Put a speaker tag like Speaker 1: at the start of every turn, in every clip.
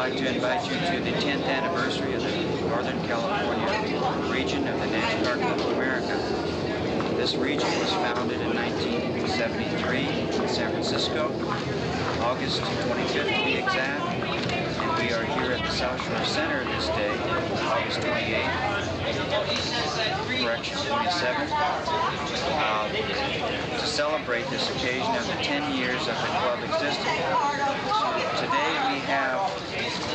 Speaker 1: like to invite you to the 10th anniversary of the Northern California region of the Nash Club of America. This region was founded in 1973 in San Francisco, August 25th to be exact, and we are here at the South Shore Center this day, August 28th, correction, 27th, to celebrate this occasion of the 10 years of the club existing. Today we have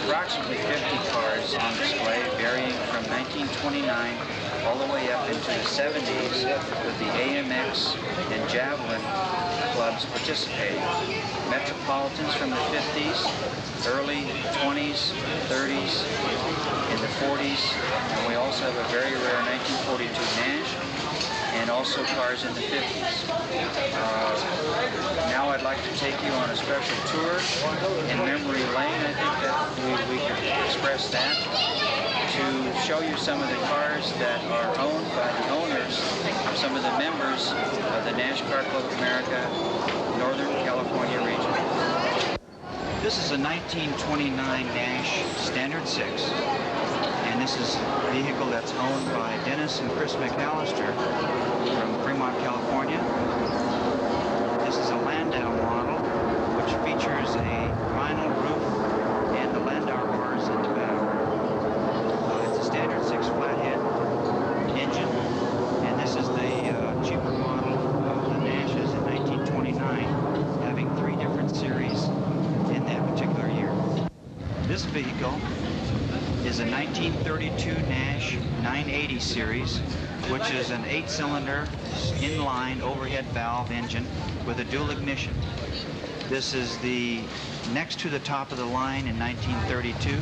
Speaker 1: approximately 50 cars on display, varying from 1929 all the way up into the 70s, with the AMX and Javelin clubs participating. Metropolitans from the 50s, early 20s, 30s, in the 40s, and we also have a very rare 1942 Nash, and also cars in the 50s. Now I'd like to take you on a special tour in memory lane. I think that we could express that, to show you some of the cars that are owned by the owners of some of the members of the Nash Car Club of America Northern California region. This is a 1929 Nash Standard 6, and this is a vehicle that's owned by Dennis and Chris McAllister from Fremont, California. This is a Landau model, which features a vinyl roof and the Landau bars in the back. It's a Standard 6 flathead engine, and this is the cheaper model of the Nashes in 1929, having 3 different series in that particular year. This vehicle is a 1932 Nash 980 series, which is an 8-cylinder inline overhead valve engine with a dual ignition. This is the next to the top of the line in 1932,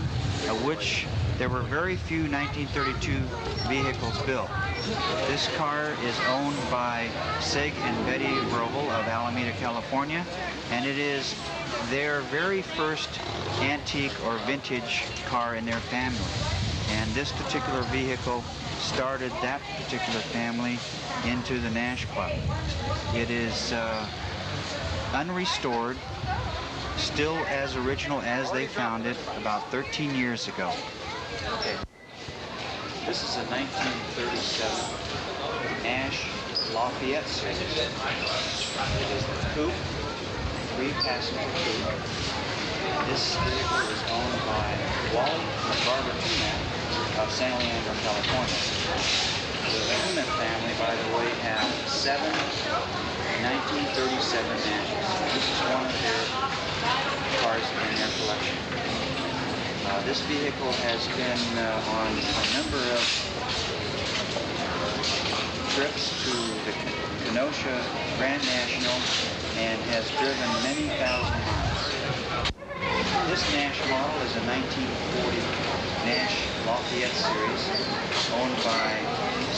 Speaker 1: of which there were very few 1932 vehicles built. This car is owned by Sig and Betty Vrobel of Alameda, California, and it is their very first antique or vintage car in their family. And this particular vehicle started that particular family into the Nash Club. It is unrestored, still as original as they found it about 13 years ago. Okay. This is a 1937 Nash Lafayette series. It is the coupe, 3-passenger coupe. This vehicle is owned by Wally and Barbara Tumac of San Leandro, California. The Tumac family, by the way, have 7 1937 Nashes. This is one of their cars in their collection. This vehicle has been on a number of trips to the Kenosha Grand National and has driven many thousand miles. This Nash model is a 1940 Nash Lafayette series owned by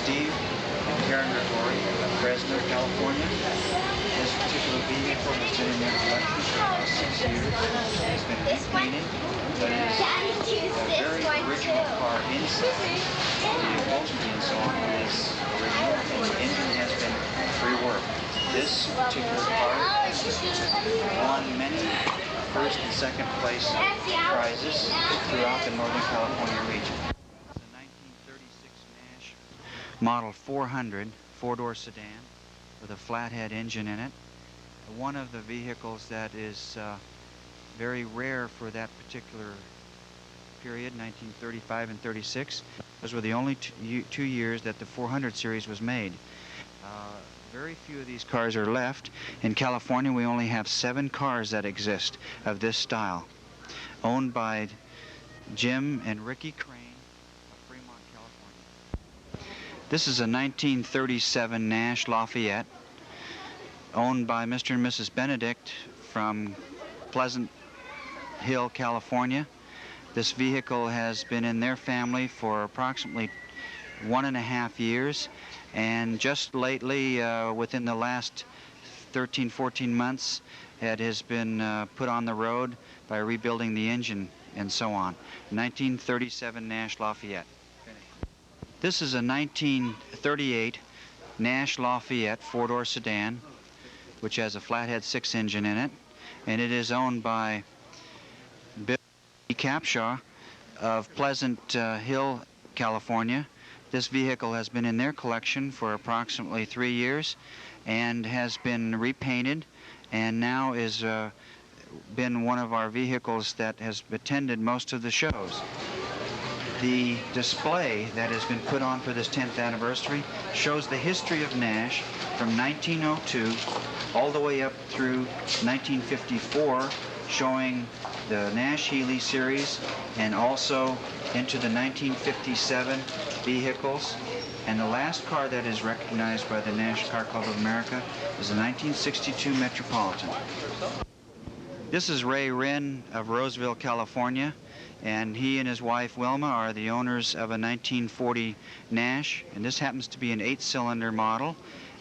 Speaker 1: Steve and Karen Gregory of Fresno, California. This particular vehicle has been in their collection for about 6 years. It's been repainted, but it is a very original car inside. The upholstery and so on is original, and the engine has been reworked. This particular car won many first and second place prizes throughout the Northern California region. It's a 1936 Nash Model 400 4-door sedan with a flathead engine in it. One of the vehicles that is very rare for that particular period, 1935 and 36. Those were the only 2 years that the 400 series was made. Very few of these cars are left. In California, we only have 7 cars that exist of this style, owned by Jim and Ricky Crane of Fremont, California. This is a 1937 Nash Lafayette, owned by Mr. and Mrs. Benedict from Pleasant Hill, California. This vehicle has been in their family for approximately 1.5 years, and just lately, within the last 13, 14 months, it has been put on the road by rebuilding the engine and so on. 1937 Nash Lafayette. This is a 1938 Nash Lafayette 4-door sedan, which has a flathead 6 engine in it, and it is owned by Bill Capshaw of Pleasant Hill, California. This vehicle has been in their collection for approximately 3 years and has been repainted, and now is been one of our vehicles that has attended most of the shows. The display that has been put on for this 10th anniversary shows the history of Nash from 1902 all the way up through 1954, showing the Nash Healey series and also into the 1957 vehicles. And the last car that is recognized by the Nash Car Club of America is the 1962 Metropolitan. This is Ray Wren of Roseville, California, and he and his wife Wilma are the owners of a 1940 Nash, and this happens to be an 8-cylinder model,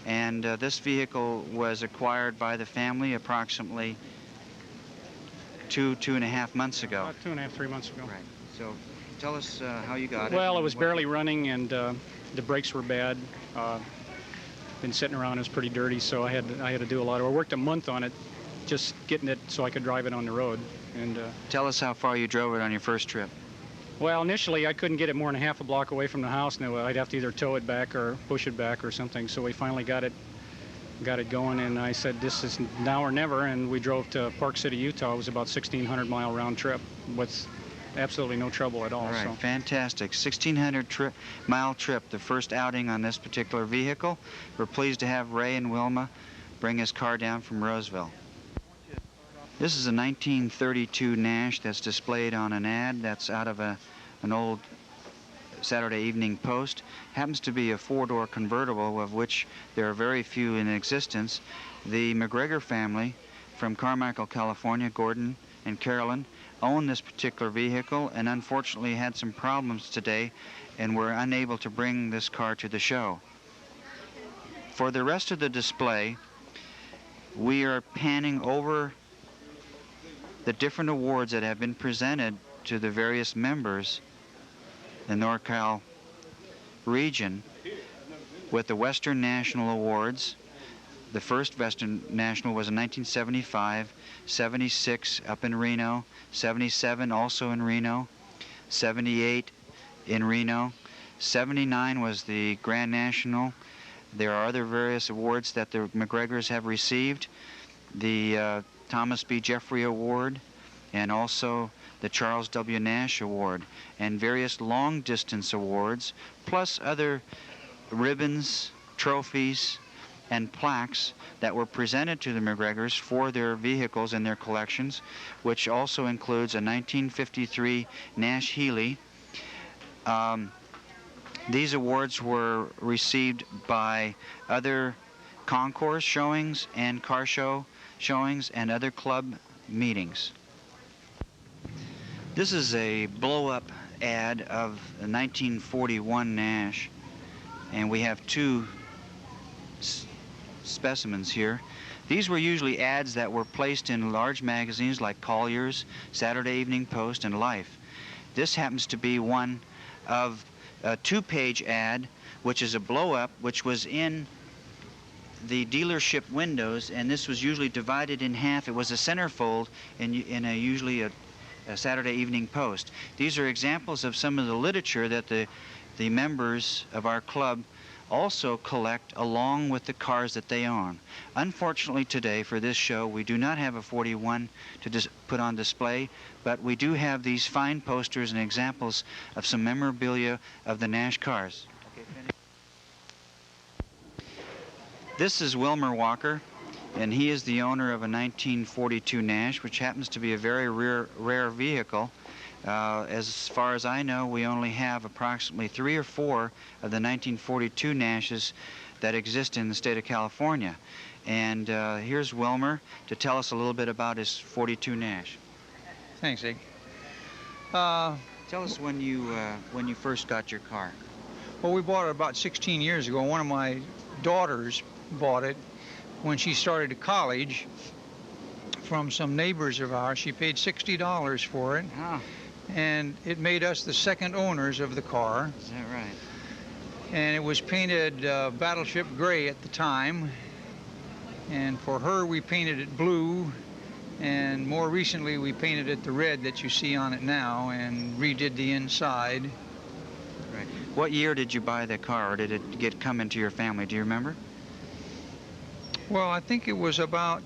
Speaker 1: and this vehicle was acquired by the family approximately 2.5 months ago.
Speaker 2: About 2.5, 3 months ago.
Speaker 1: Right. So tell us how you got it.
Speaker 2: Well, it was barely running, and the brakes were bad. Been sitting around, it was pretty dirty, so I had to do a lot of work. I worked a month on it, just getting it so I could drive it on the road. And
Speaker 1: tell us how far you drove it on your first trip.
Speaker 2: Well, initially I couldn't get it more than half a block away from the house, and I'd have to either tow it back or push it back or something. So we finally got it going, and I said this is now or never, and we drove to Park City, Utah. It was about 1,600-mile round trip with absolutely no trouble at all.
Speaker 1: All right,
Speaker 2: so.
Speaker 1: Fantastic. 1,600-mile trip, the first outing on this particular vehicle. We're pleased to have Ray and Wilma bring his car down from Roseville. This is a 1932 Nash that's displayed on an ad that's out of an old Saturday Evening Post. Happens to be a 4-door convertible, of which there are very few in existence. The McGregor family from Carmichael, California, Gordon and Carolyn, own this particular vehicle and unfortunately had some problems today and were unable to bring this car to the show. For the rest of the display, we are panning over the different awards that have been presented to the various members in the NorCal region, with the Western National Awards. The first Western National was in 1975, 76 up in Reno, 77 also in Reno, 78 in Reno, 79 was the Grand National. There are other various awards that the McGregors have received. The Thomas B. Jeffrey Award, and also the Charles W. Nash Award, and various long-distance awards, plus other ribbons, trophies, and plaques that were presented to the McGregors for their vehicles and their collections, which also includes a 1953 Nash Healey. These awards were received by other concourse showings and car show showings and other club meetings. This is a blow-up ad of a 1941 Nash, and we have two specimens here. These were usually ads that were placed in large magazines like Collier's, Saturday Evening Post, and Life. This happens to be one of a 2-page ad, which is a blow-up, which was in the dealership windows, and this was usually divided in half. It was a centerfold in usually a Saturday Evening Post. These are examples of some of the literature that the members of our club also collect along with the cars that they own. Unfortunately today for this show we do not have a 41 to put on display, but we do have these fine posters and examples of some memorabilia of the Nash cars. This is Wilmer Walker, and he is the owner of a 1942 Nash, which happens to be a very rare vehicle. As far as I know, we only have approximately 3 or 4 of the 1942 Nashes that exist in the state of California. And here's Wilmer to tell us a little bit about his 42 Nash.
Speaker 3: Thanks, Ig.
Speaker 1: Tell us when you first got your car.
Speaker 3: Well, we bought it about 16 years ago. One of my daughters bought it when she started college from some neighbors of ours. She paid $60 for it.
Speaker 1: Ah.
Speaker 3: And it made us the second owners of the car.
Speaker 1: Is that right?
Speaker 3: And it was painted battleship gray at the time. And for her, we painted it blue. And more recently, we painted it the red that you see on it now and redid the inside.
Speaker 1: Right. What year did you buy the car, or did it come into your family? Do you remember?
Speaker 3: Well, I think it was about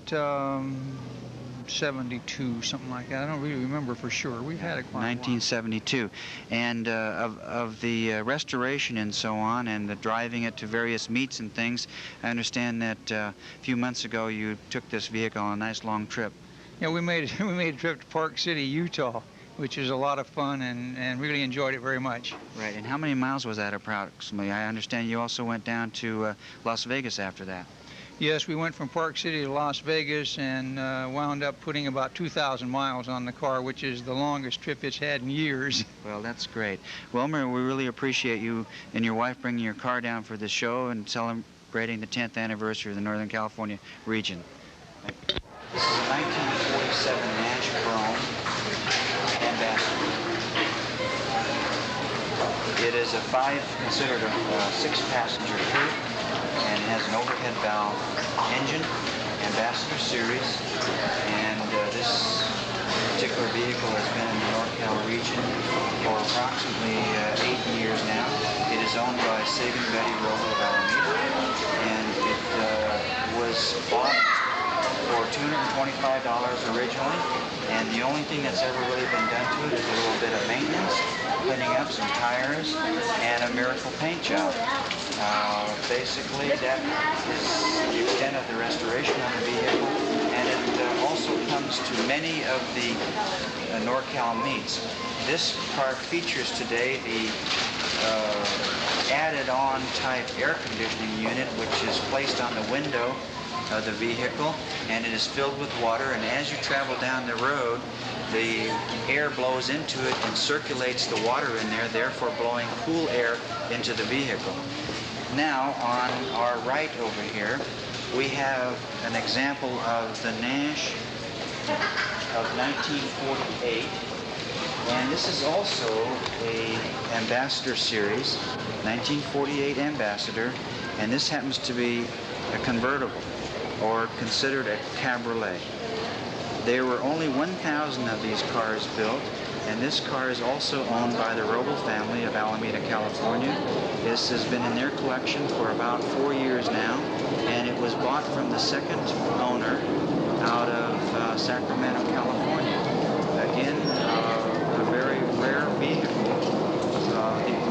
Speaker 3: 72, something like that. I don't really remember for sure. We've had it quite a while.
Speaker 1: 1972. And of the restoration and so on, and the driving it to various meets and things, I understand that a few months ago you took this vehicle on a nice long trip.
Speaker 3: Yeah, we made a trip to Park City, Utah, which is a lot of fun, and really enjoyed it very much.
Speaker 1: Right. And how many miles was that approximately? I understand you also went down to Las Vegas after that.
Speaker 3: Yes, we went from Park City to Las Vegas and wound up putting about 2,000 miles on the car, which is the longest trip it's had in years.
Speaker 1: Well, that's great. Wilmer, we really appreciate you and your wife bringing your car down for the show and celebrating the 10th anniversary of the Northern California region. This is a 1947 Nash Chrome Ambassador. It is considered a 6-passenger coupe, and has an overhead valve engine, Ambassador Series, and this particular vehicle has been in the NorCal region for approximately 8 years now. It is owned by Sig and Betty Roble of Alameda, and it was bought for $225 originally, and the only thing that's ever really been done to it is a little bit of maintenance, cleaning up some tires, and a miracle paint job. Basically, that is the extent of the restoration on the vehicle, and it also comes to many of the NorCal meets. This car features today the added-on type air conditioning unit, which is placed on the window of the vehicle, and it is filled with water, and as you travel down the road, the air blows into it and circulates the water in there, therefore blowing cool air into the vehicle. Now, on our right over here, we have an example of the Nash of 1948, and this is also a Ambassador Series, 1948 Ambassador, and this happens to be a convertible, or considered a cabriolet. There were only 1,000 of these cars built, and this car is also owned by the Roble family of Alameda, California. This has been in their collection for about 4 years now, and it was bought from the second owner out of Sacramento, California. Again, a very rare vehicle,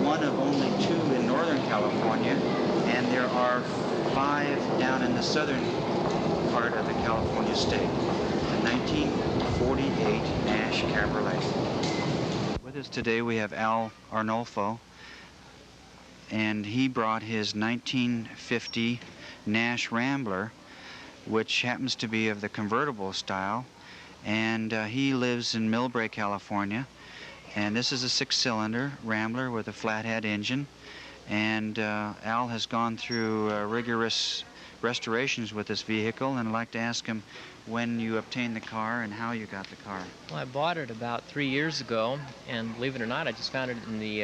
Speaker 1: one of only 2 in Northern California, and there are 5 down in the southern part of the California state. The 1948 Nash Cabriolet. With us today we have Al Arnolfo, and he brought his 1950 Nash Rambler, which happens to be of the convertible style, and he lives in Millbrae, California, and this is a 6-cylinder Rambler with a flathead engine, and Al has gone through rigorous restorations with this vehicle, and I'd like to ask him when you obtained the car and how you got the car.
Speaker 4: Well, I bought it about 3 years ago, and believe it or not, I just found it in the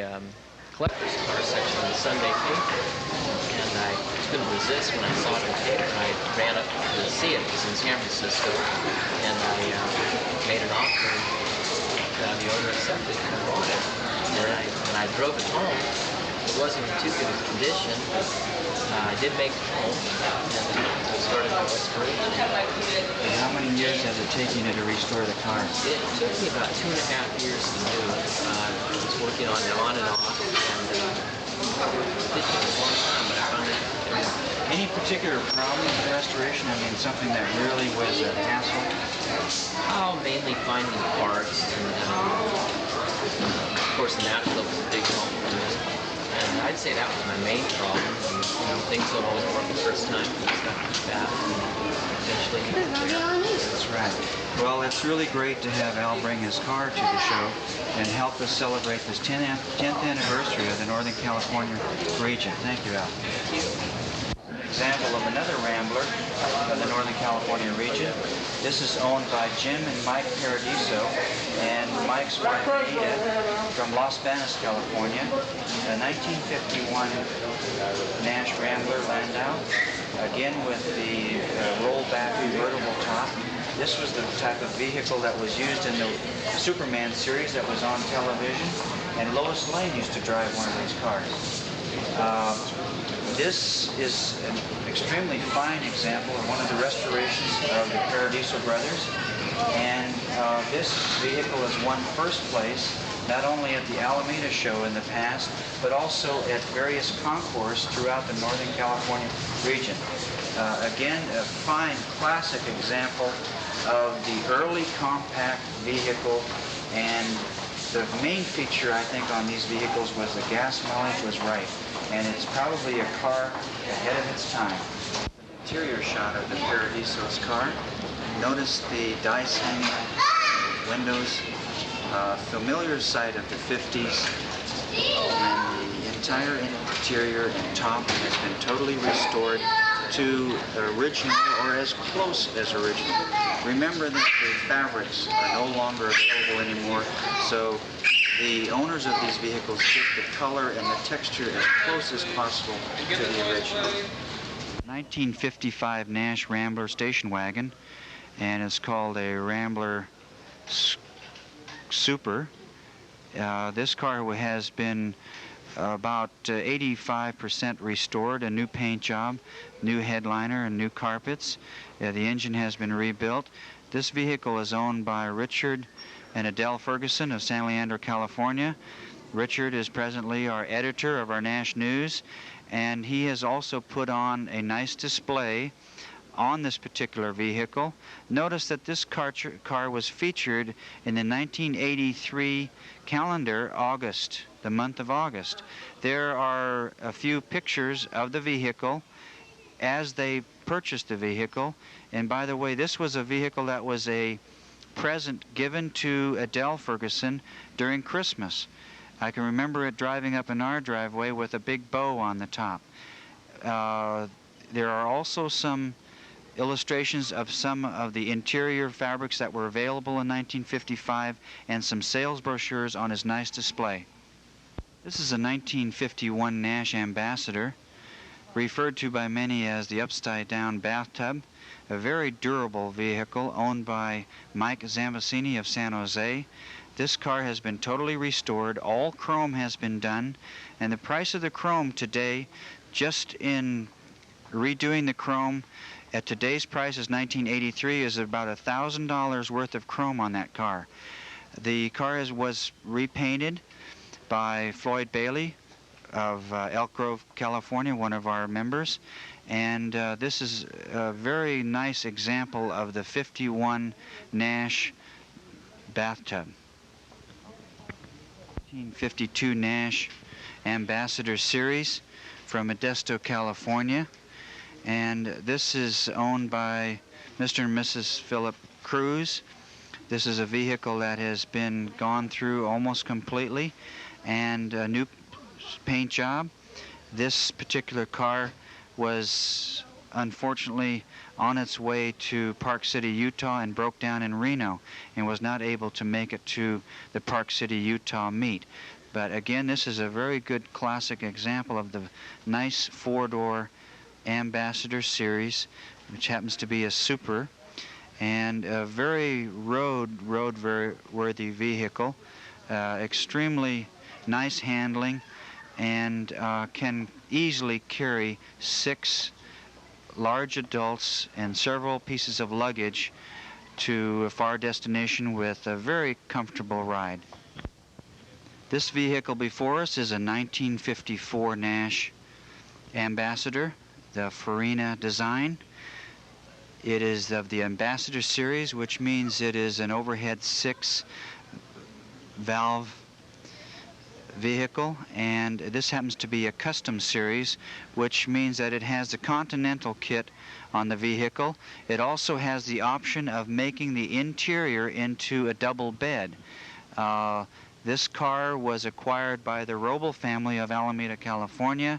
Speaker 4: collector's car section of the Sunday paper, and I couldn't resist when I saw it in the paper. I ran up to see it. It was in San Francisco, and I made an offer, and the owner accepted it, and I bought it. And when I drove it home, it wasn't in too good a condition, but I did make it home, and started my restoration.
Speaker 1: And how many years has it taken you to restore the car?
Speaker 4: It took me about 2.5 years to do it. I was working on it on and off, and it took a long time, but I found it.
Speaker 1: Any particular problem with the restoration? I mean, something that really was a hassle?
Speaker 4: Oh, mainly finding parts, and of course the natural was a big help for me. And I'd say that was my main problem. And, things don't always work the first time, but stuff like that, and eventually you get there.
Speaker 1: That's right. Well, it's really great to have Al bring his car to the show and help us celebrate this 10th anniversary of the Northern California region. Thank you, Al.
Speaker 4: Thank you.
Speaker 1: Example of another Rambler of the Northern California region. This is owned by Jim and Mike Paradiso and Mike's wife Anita from Los Banos, California. A 1951 Nash Rambler Landau, again with the rollback convertible top, This was the type of vehicle that was used in the Superman series that was on television, and Lois Lane used to drive one of these cars. This is an extremely fine example of one of the restorations of the Paradiso brothers, and this vehicle has won first place not only at the Alameda show in the past, but also at various concourses throughout the Northern California region. Again, a fine classic example of the early compact vehicle, and the main feature I think on these vehicles was the gas mileage was right, and it's probably a car ahead of its time. Interior shot of the Paradiso's car. Notice the dice hanging windows. Familiar sight of the 50s, and the entire interior and top has been totally restored to original, or as close as original. Remember that the fabrics are no longer available anymore, so the owners of these vehicles get the color and the texture as close as possible to the original. 1955 Nash Rambler station wagon, and it's called a Rambler Super. This car has been about 85% restored, a new paint job, new headliner, and new carpets. The engine has been rebuilt. This vehicle is owned by Richard and Adele Ferguson of San Leandro, California. Richard is presently our editor of our Nash News, and he has also put on a nice display on this particular vehicle. Notice that this car was featured in the 1983 calendar, August, the month of August. There are a few pictures of the vehicle as they purchased the vehicle. And by the way, this was a vehicle that was a present given to Adele Ferguson during Christmas. I can remember it driving up in our driveway with a big bow on the top. There are also some illustrations of some of the interior fabrics that were available in 1955 and some sales brochures on his nice display. This is a 1951 Nash Ambassador, referred to by many as the upside-down bathtub, a very durable vehicle owned by Mike Zambasini of San Jose. This car has been totally restored, all chrome has been done, and the price of the chrome today, just in redoing the chrome, at today's price is $1983, is about $1,000 worth of chrome on that car. The car was repainted by Floyd Bailey of Elk Grove, California, one of our members, and this is a very nice example of the 51 Nash bathtub. 1952 Nash Ambassador Series from Modesto, California. And this is owned by Mr. and Mrs. Philip Cruz. This is a vehicle that has been gone through almost completely, and a new paint job. This particular car was unfortunately on its way to Park City, Utah, and broke down in Reno and was not able to make it to the Park City, Utah meet. But again, this is a very good classic example of the nice four-door Ambassador Series, which happens to be a super, and a very road-worthy vehicle, extremely nice handling, and can easily carry 6 large adults and several pieces of luggage to a far destination with a very comfortable ride. This vehicle before us is a 1954 Nash Ambassador, the Farina design. It is of the Ambassador series, which means it is an overhead 6-valve vehicle, and this happens to be a custom series, which means that it has the Continental kit on the vehicle. It also has the option of making the interior into a double bed. This car was acquired by the Roble family of Alameda, California,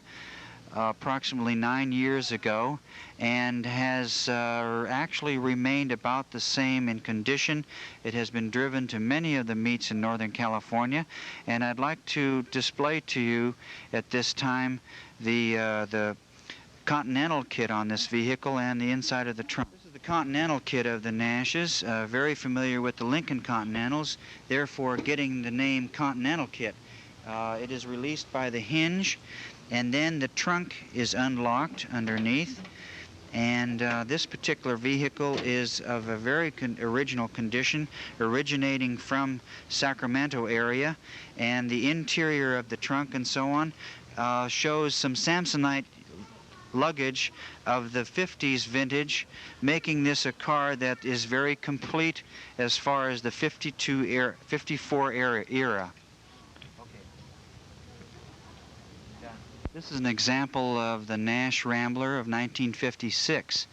Speaker 1: approximately 9 years ago, and has actually remained about the same in condition. It has been driven to many of the meets in Northern California, and I'd like to display to you at this time the Continental kit on this vehicle and the inside of the trunk. This is the Continental kit of the Nashes, very familiar with the Lincoln Continentals, therefore getting the name Continental kit. It is released by the hinge, and then the trunk is unlocked underneath. And this particular vehicle is of a very original condition, originating from Sacramento area, and the interior of the trunk and so on shows some Samsonite luggage of the 50s vintage, making this a car that is very complete as far as the 54 era. This is an example of the Nash Rambler of 1956.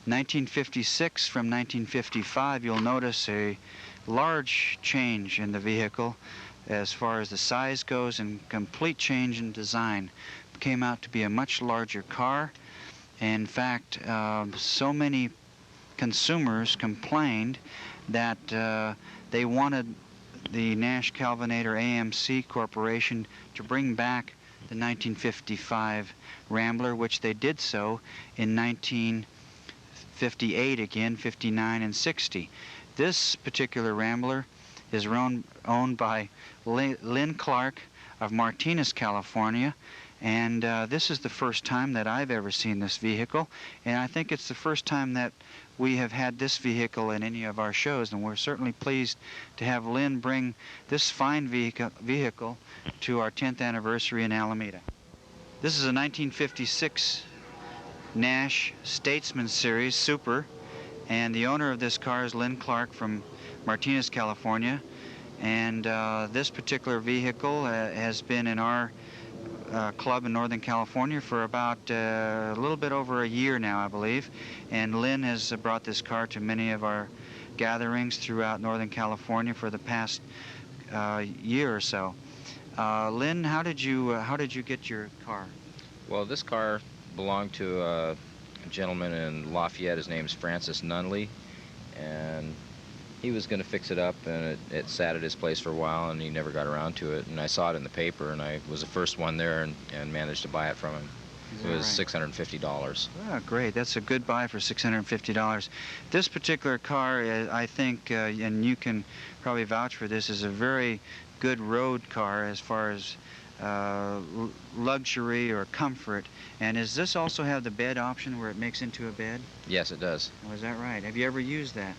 Speaker 1: 1956 from 1955, you'll notice a large change in the vehicle as far as the size goes, and complete change in design. It came out to be a much larger car. In fact, so many consumers complained that they wanted the Nash Calvinator AMC Corporation to bring back the 1955 Rambler, which they did so in 1958 again, 59 and 60. This particular Rambler is owned by Lynn Clark of Martinez, California, and this is the first time that I've ever seen this vehicle, and I think it's the first time that we have had this vehicle in any of our shows, and we're certainly pleased to have Lynn bring this fine vehicle to our 10th anniversary in Alameda. This is a 1956 Nash Statesman Series Super, and the owner of this car is Lynn Clark from Martinez, California, and this particular vehicle has been in our club in Northern California for about a little bit over a year now, I believe, and Lynn has brought this car to many of our gatherings throughout Northern California for the past year or so. Lynn, how did you get your car?
Speaker 5: Well, this car belonged to a gentleman in Lafayette. His name's Francis Nunley, and he was going to fix it up, and it sat at his place for a while, and he never got around to it. And I saw it in the paper, and I was the first one there, and managed to buy it from him. It was $650.
Speaker 1: Oh, great. That's a good buy for $650. This particular car, I think, and you can probably vouch for this, is a very good road car as far as luxury or comfort. And does this also have the bed option where it makes into a bed?
Speaker 5: Yes, it does.
Speaker 1: Oh, is that right? Have you ever used that?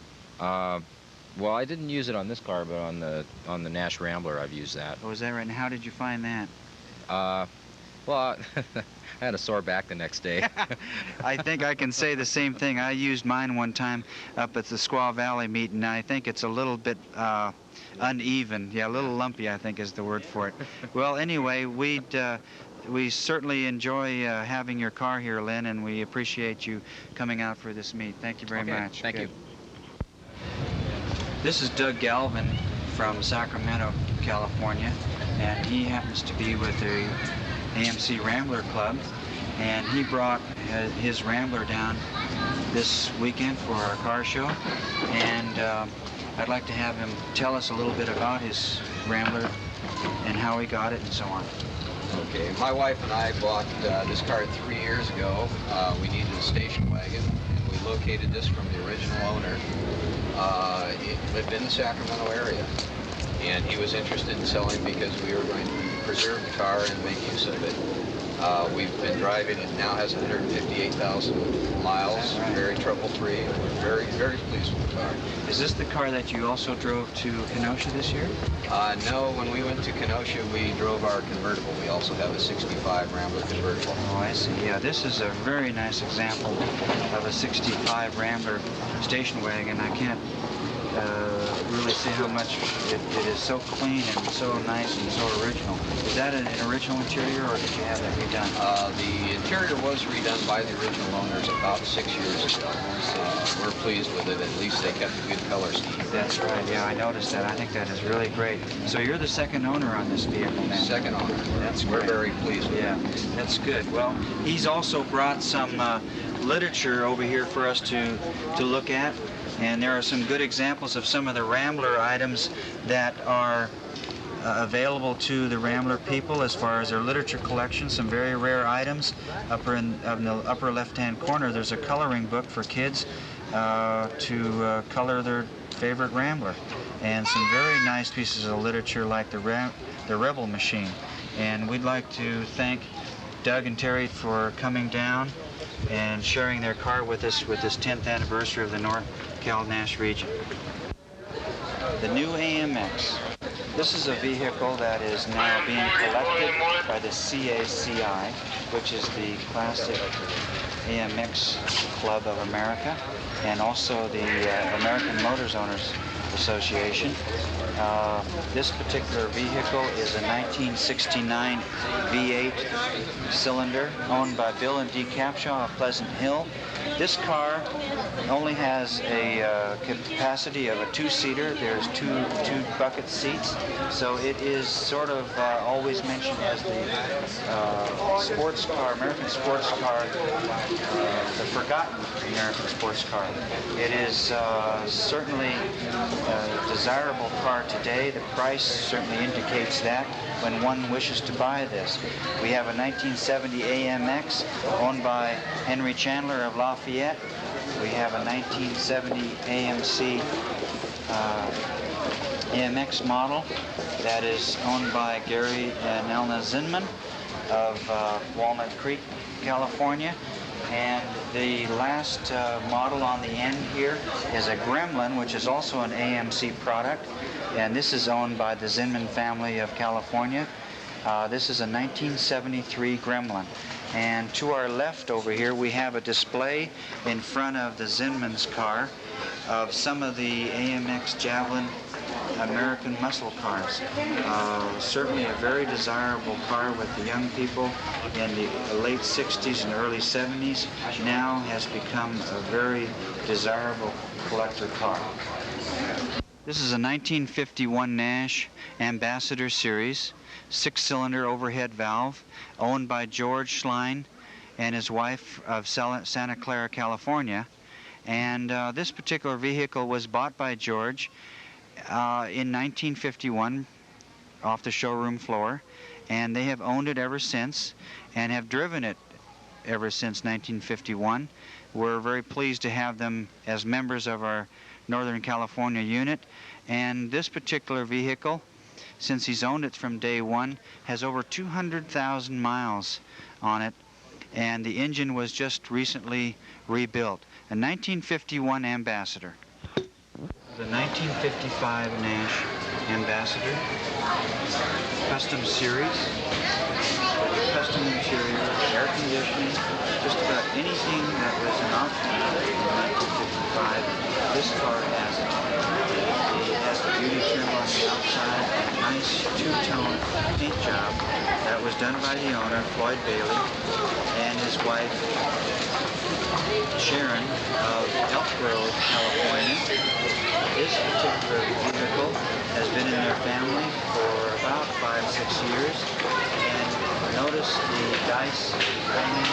Speaker 5: Well, I didn't use it on this car, but on the Nash Rambler, I've used that.
Speaker 1: Oh, is that right? And how did you find that?
Speaker 5: Well, I had a sore back the next day.
Speaker 1: I think I can say the same thing. I used mine one time up at the Squaw Valley meet, and I think it's a little bit uneven. Yeah, a little lumpy, I think is the word for it. Well, anyway, we certainly enjoy having your car here, Lynn, and we appreciate you coming out for this meet. Thank you very much.
Speaker 5: Thank you.
Speaker 1: This is Doug Galvin from Sacramento, California, and he happens to be with the AMC Rambler Club, and he brought his Rambler down this weekend for our car show, and I'd like to have him tell us a little bit about his Rambler and how he got it and so on.
Speaker 6: Okay, my wife and I bought this car 3 years ago. We needed a station wagon, and we located this from the original owner. He lived in the Sacramento area, and he was interested in selling because we were going to preserve the car and make use of it. We've been driving it. Now has 158,000 miles, very trouble-free, and we're very, very pleased with the car.
Speaker 1: Is this the car that you also drove to Kenosha this year?
Speaker 6: No, when we went to Kenosha, we drove our convertible. We also have a 65 Rambler convertible.
Speaker 1: Oh, I see. Yeah, this is a very nice example of a 65 Rambler station wagon. I can't really see how much it is so clean and so nice and so original. Is that an original interior, or did you have that redone?
Speaker 6: The interior was redone by the original owners about 6 years ago. We're pleased with it. At least they kept a good color scheme.
Speaker 1: That's right. Yeah, I noticed that. I think that is really great. So you're the second owner on this vehicle now?
Speaker 6: Second owner.
Speaker 1: That's
Speaker 6: We're
Speaker 1: great.
Speaker 6: very pleased with it.
Speaker 1: That's good. Well, he's also brought some literature over here for us to look at. And there are some good examples of some of the Rambler items that are available to the Rambler people as far as their literature collection, some very rare items. In the upper left-hand corner, there's a coloring book for kids to color their favorite Rambler, and some very nice pieces of literature like the Rebel Machine. And we'd like to thank Doug and Terry for coming down and sharing their car with us with this 10th anniversary of the North Cal Nash region. The new AMX. This is a vehicle that is now being collected by the CACI, which is the Classic AMX Club of America, and also the American Motors Owners Association. This particular vehicle is a 1969 V8 cylinder owned by Bill and Dee Capshaw of Pleasant Hill. This car only has a capacity of a two-seater. There's two bucket seats, so it is sort of always mentioned as the sports car, American sports car, the forgotten American sports car. It is certainly a desirable car today. The price certainly indicates that when one wishes to buy this. We have a 1970 AMX owned by Henry Chandler of Lafayette. We have a 1970 AMC AMX model that is owned by Gary and Elna Zinman of Walnut Creek, California. And the last model on the end here is a Gremlin, which is also an AMC product. And this is owned by the Zinman family of California. This is a 1973 Gremlin. And to our left over here, we have a display in front of the Zinman's car of some of the AMX Javelin American muscle cars. Certainly a very desirable car with the young people in the late 60s and early 70s. Now has become a very desirable collector car. This is a 1951 Nash Ambassador Series, 6-cylinder overhead valve, owned by George Schlein and his wife of Santa Clara, California. And this particular vehicle was bought by George in 1951 off the showroom floor, and they have owned it ever since and have driven it ever since 1951. We're very pleased to have them as members of our Northern California unit, and this particular vehicle, since he's owned it from day one, has over 200,000 miles on it, and the engine was just recently rebuilt. A 1951 Ambassador. The 1955 Nash Ambassador, custom series, custom interior, air conditioning, just about anything that was an option in 1955, this car has it. It has the beauty trim on the outside, a nice two-tone paint job that was done by the owner, Floyd Bailey, and his wife, Sharon of Elk Grove, California. This particular vehicle has been in their family for about 5-6 years, and notice the dice hanging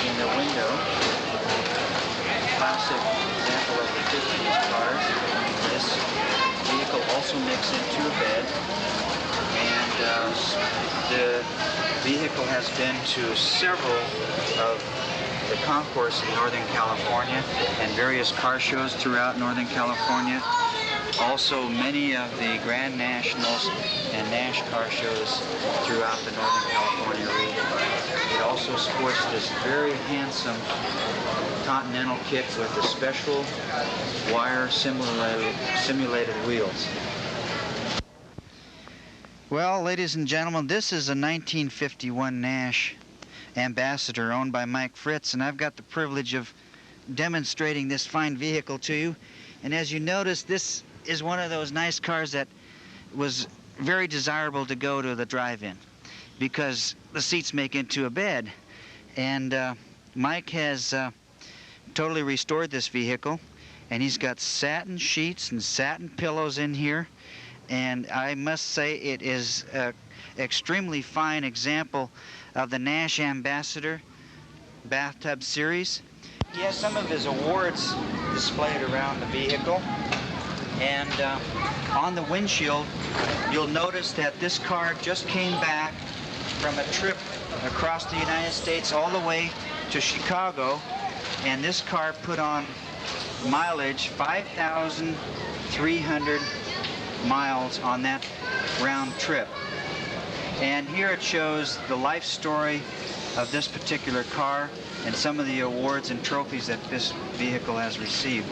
Speaker 1: in the window. Classic example of the 50s cars. This vehicle also makes into a bed, and the vehicle has been to several of the concourse in Northern California and various car shows throughout Northern California. Also many of the Grand Nationals and Nash car shows throughout the Northern California region. It also sports this very handsome Continental kit with the special wire simulated wheels. Well, ladies and gentlemen, this is a 1951 Nash Ambassador owned by Mike Fritz, and I've got the privilege of demonstrating this fine vehicle to you. And as you notice, this is one of those nice cars that was very desirable to go to the drive-in because the seats make into a bed. And Mike has totally restored this vehicle, and he's got satin sheets and satin pillows in here, and I must say it is an extremely fine example of the Nash Ambassador bathtub series. He has some of his awards displayed around the vehicle. And on the windshield, you'll notice that this car just came back from a trip across the United States all the way to Chicago, and this car put on mileage 5,300 miles on that round trip. And here it shows the life story of this particular car and some of the awards and trophies that this vehicle has received.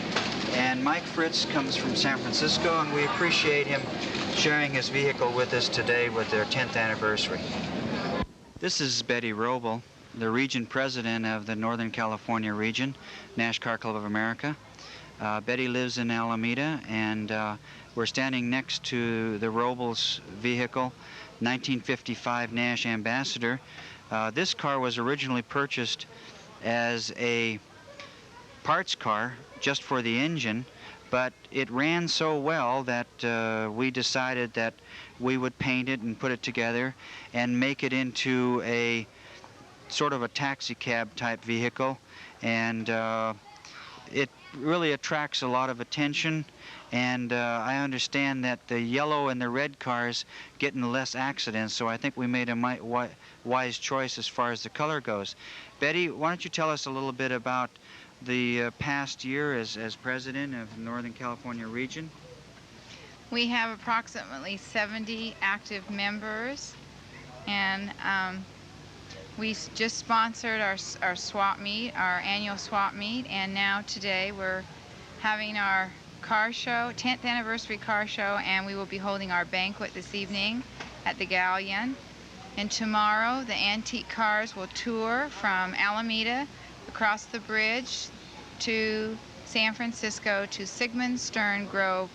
Speaker 1: And Mike Fritz comes from San Francisco, and we appreciate him sharing his vehicle with us today with their 10th anniversary. This is Betty Roble, the region president of the Northern California region, Nash Car Club of America. Betty lives in Alameda, and we're standing next to the Robles vehicle, 1955 Nash Ambassador. This car was originally purchased as a parts car just for the engine, but it ran so well that we decided that we would paint it and put it together and make it into a sort of a taxi cab type vehicle, and it really attracts a lot of attention. And I understand that the yellow and the red cars get in less accidents, so I think we made a wise choice as far as the color goes. Betty, why don't you tell us a little bit about the past year as president of the Northern California region?
Speaker 7: We have approximately 70 active members, and we just sponsored our swap meet, our annual swap meet, and now today we're having our car show, 10th anniversary car show, and we will be holding our banquet this evening at the Galleon. And tomorrow the antique cars will tour from Alameda across the bridge to San Francisco to Sigmund Stern Grove,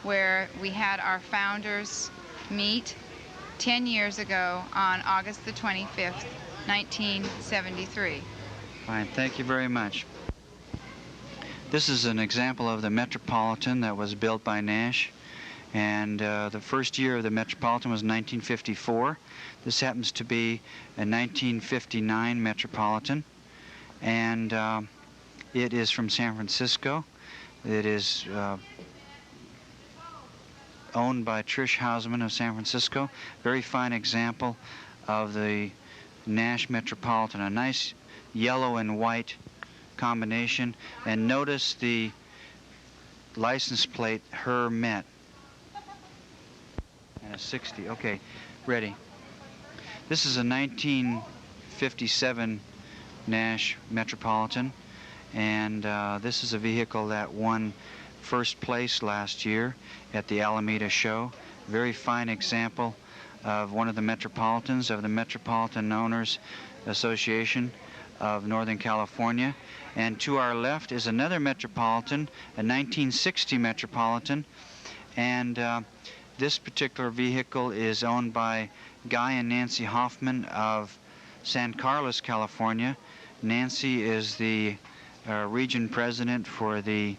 Speaker 7: where we had our founders meet 10 years ago on August the 25th, 1973.
Speaker 1: Fine, thank you very much. This is an example of the Metropolitan that was built by Nash, and the first year of the Metropolitan was 1954. This happens to be a 1959 Metropolitan, and it is from San Francisco. It is owned by Trish Hausman of San Francisco. Very fine example of the Nash Metropolitan, a nice yellow and white combination. And notice the license plate, Her Met, and a 60. Okay, ready. This is a 1957 Nash Metropolitan, and this is a vehicle that won first place last year at the Alameda show. Very fine example of one of the Metropolitans of the Metropolitan Owners Association of Northern California. And to our left is another Metropolitan, a 1960 Metropolitan, and this particular vehicle is owned by Guy and Nancy Hoffman of San Carlos, California. Nancy is the region president for the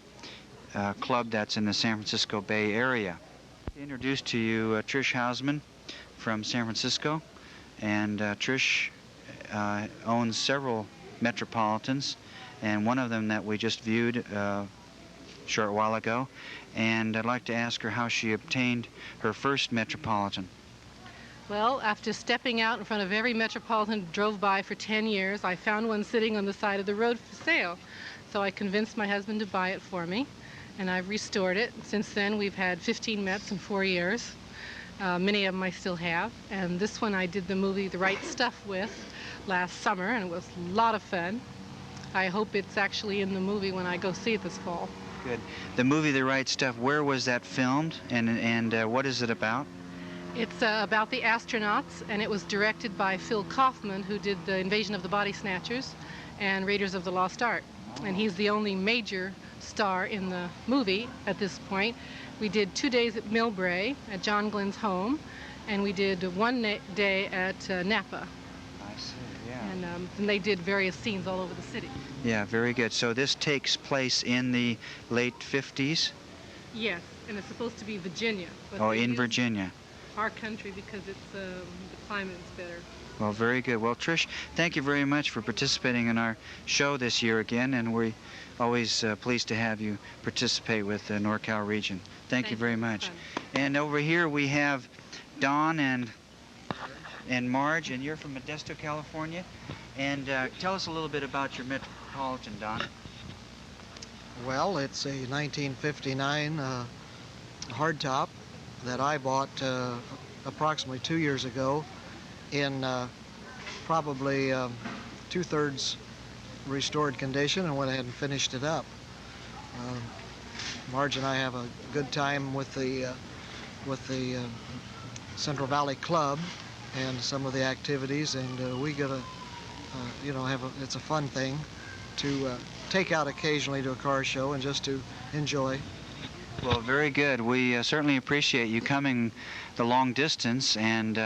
Speaker 1: club that's in the San Francisco Bay Area. I introduce to you Trish Hausman from San Francisco, and Trish owns several Metropolitans, and one of them that we just viewed a short while ago, and I'd like to ask her how she obtained her first Metropolitan.
Speaker 8: Well, after stepping out in front of every Metropolitan drove by for 10 years, I found one sitting on the side of the road for sale. So I convinced my husband to buy it for me, and I've restored it. Since then, we've had 15 Mets in 4 years. Many of them I still have. And this one I did the movie The Right Stuff with last summer, and it was a lot of fun. I hope it's actually in the movie when I go see it this fall.
Speaker 1: Good. The movie The Right Stuff, where was that filmed, and what is it about?
Speaker 8: It's about the astronauts, and it was directed by Phil Kaufman, who did the Invasion of the Body Snatchers and Raiders of the Lost Ark. And he's the only major star in the movie at this point. We did 2 days at Millbrae, at John Glenn's home, and we did one day at Napa.
Speaker 1: I see, yeah.
Speaker 8: And they did various scenes all over the city.
Speaker 1: Yeah, very good. So this takes place in the late 50s?
Speaker 8: Yes, and it's supposed to be Virginia. But
Speaker 1: oh, in Virginia.
Speaker 8: Our country because it's the climate is better.
Speaker 1: Well, very good. Well, Trish, thank you very much for participating in our show this year again, and we're always pleased to have you participate with the NorCal region. Thank you very much. And over here we have Don and Marge, and you're from Modesto, California. And tell us a little bit about your Metropolitan, Don.
Speaker 9: Well, it's a 1959 hardtop that I bought approximately 2 years ago in probably 2/3 restored condition, and went ahead and finished it up. Marge and I have a good time with the Central Valley Club and some of the activities, and we get a it's a fun thing to take out occasionally to a car show and just to enjoy.
Speaker 1: Well, very good. We certainly appreciate you coming the long distance, and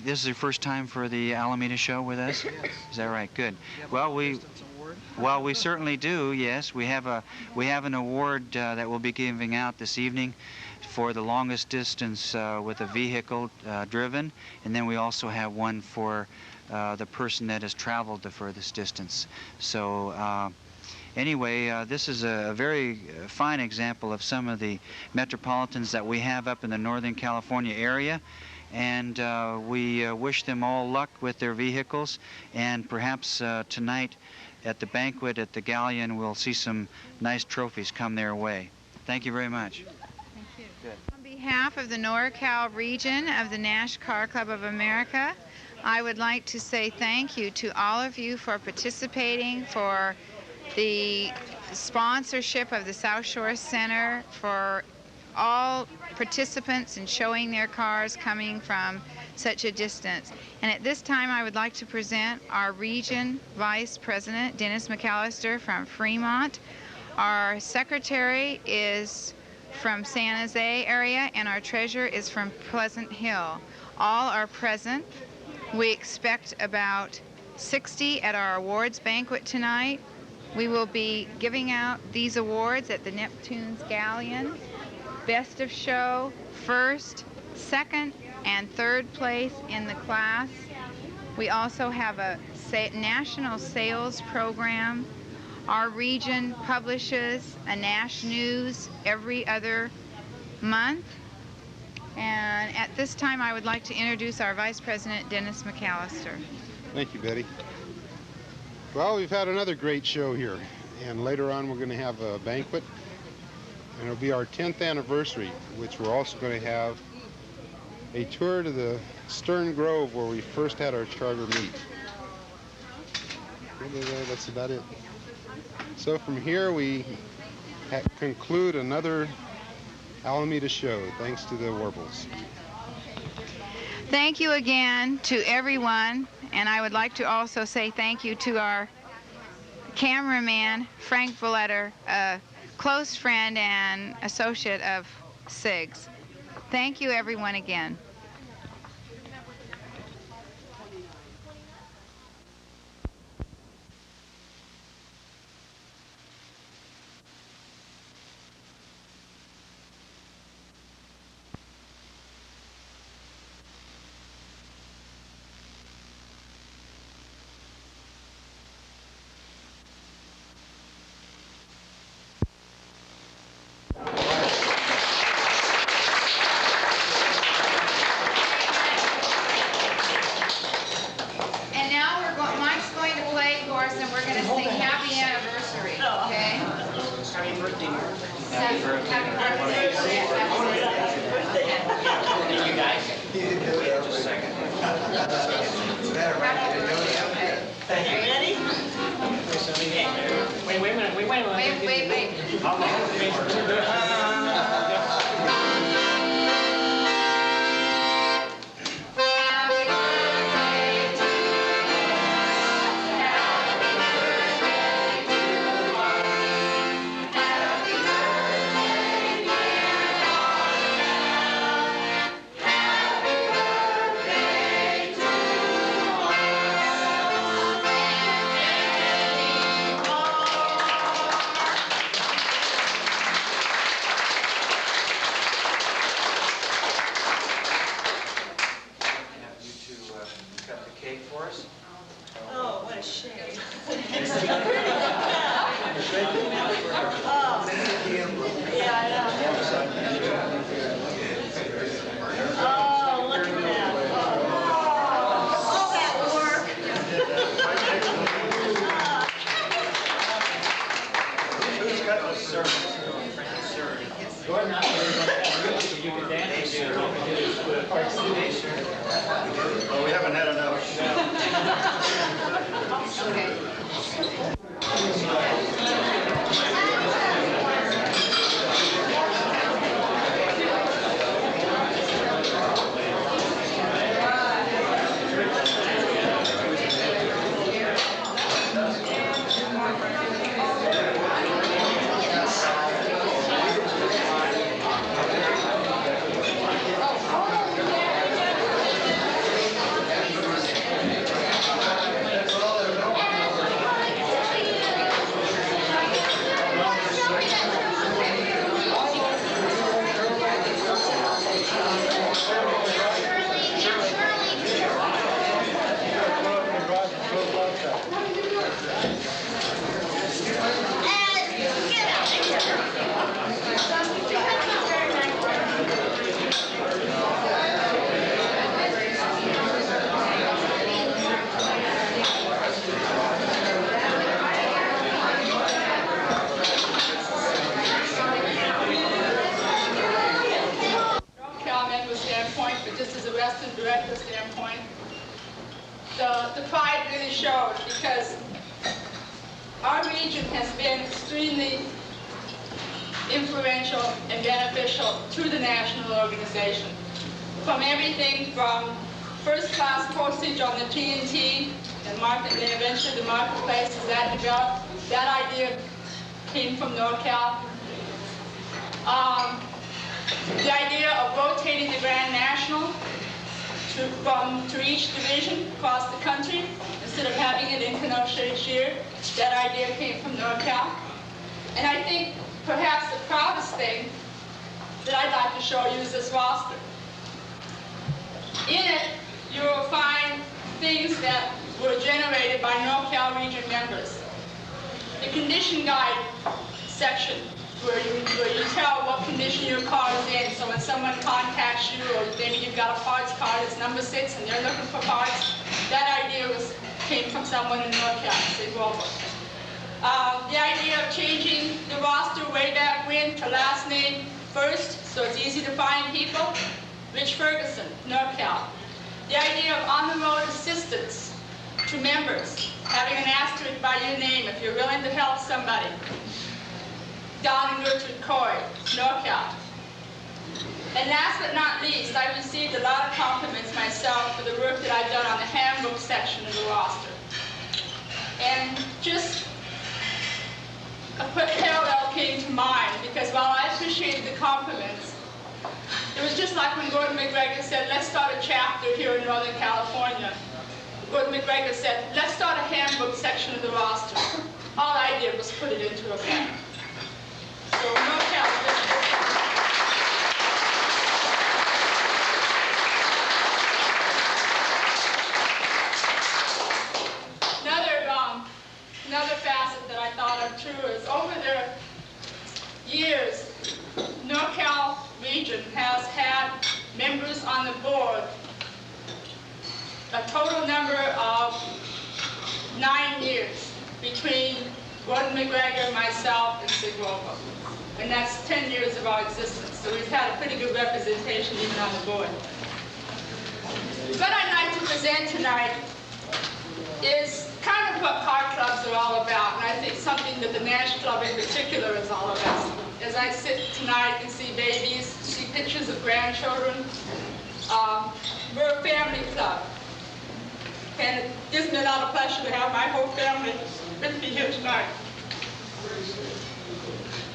Speaker 1: this is your first time for the Alameda show with us?
Speaker 9: Yes.
Speaker 1: Is that right? Good.
Speaker 9: Well,
Speaker 1: We certainly do, yes. We have an award that we'll be giving out this evening for the longest distance with a vehicle driven, and then we also have one for the person that has traveled the furthest distance. So anyway, this is a very fine example of some of the Metropolitans that we have up in the Northern California area, and we wish them all luck with their vehicles, and perhaps tonight at the banquet at the Galleon we'll see some nice trophies come their way. Thank you very much.
Speaker 7: Thank you. Good. On behalf of the NorCal region of the Nash Car Club of America, I would like to say thank you to all of you for participating, for the sponsorship of the South Shore Center, for all participants in showing their cars coming from such a distance. And at this time I would like to present our region vice president, Dennis McAllister from Fremont. Our secretary is from San Jose area, and our treasurer is from Pleasant Hill. All are present. We expect about 60 at our awards banquet tonight. We will be giving out these awards at the Neptune's Galleon. Best of show, first, second, and third place in the class. We also have a national sales program. Our region publishes a Nash News every other month. And at this time, I would like to introduce our Vice President, Dennis McAllister.
Speaker 10: Thank you, Betty. Well, we've had another great show here, and later on we're going to have a banquet, and it'll be our 10th anniversary, which we're also going to have a tour to the Stern Grove where we first had our charter meet. That's about it. So from here we conclude another Alameda show, thanks to the Warbles.
Speaker 7: Thank you again to everyone, and I would like to also say thank you to our cameraman, Frank Valletta, a close friend and associate of SIG's. Thank you everyone again.
Speaker 1: Well, we haven't had enough.
Speaker 11: Standpoint, but just as a Western director standpoint, the pride really showed because our region has been extremely influential and beneficial to the national organization. From everything from first-class postage on the TNT and eventually the marketplace as that developed. That idea came from NorCal. The idea of rotating the Grand National to each division across the country instead of having it in Kenosha each year, that idea came from NorCal. And I think perhaps the proudest thing that I'd like to show you is this roster. In it, you will find things that were generated by NorCal region members. The condition guide section, where you tell what condition your car is in. So when someone contacts you, or maybe you've got a parts card, it's number 6, and they're looking for parts, that idea came from someone in NorCal, say Volvo. The idea of changing the roster way back when to last name first, so it's easy to find people, Rich Ferguson, NorCal. The idea of on-the-road assistance to members, having an asterisk by your name if you're willing to help somebody. Don and Richard Coy, NorCal. And last but not least, I received a lot of compliments myself for the work that I've done on the handbook section of the roster. And just a quick parallel came to mind, because while I appreciated the compliments, it was just like when Gordon McGregor said, let's start a chapter here in Northern California. Gordon McGregor said, let's start a handbook section of the roster. All I did was put it into a pen. So NorCal. Another facet that I thought of too is over the years, NorCal region has had members on the board, a total number of 9 years between Gordon McGregor, myself, and Sig Volvo. And that's 10 years of our existence. So we've had a pretty good representation even on the board. What I'd like to present tonight is kind of what car clubs are all about, and I think something that the Nash Club in particular is all about. As I sit tonight and see babies, see pictures of grandchildren, we're a family club. And it gives me a lot of pleasure to have my whole family with me here tonight.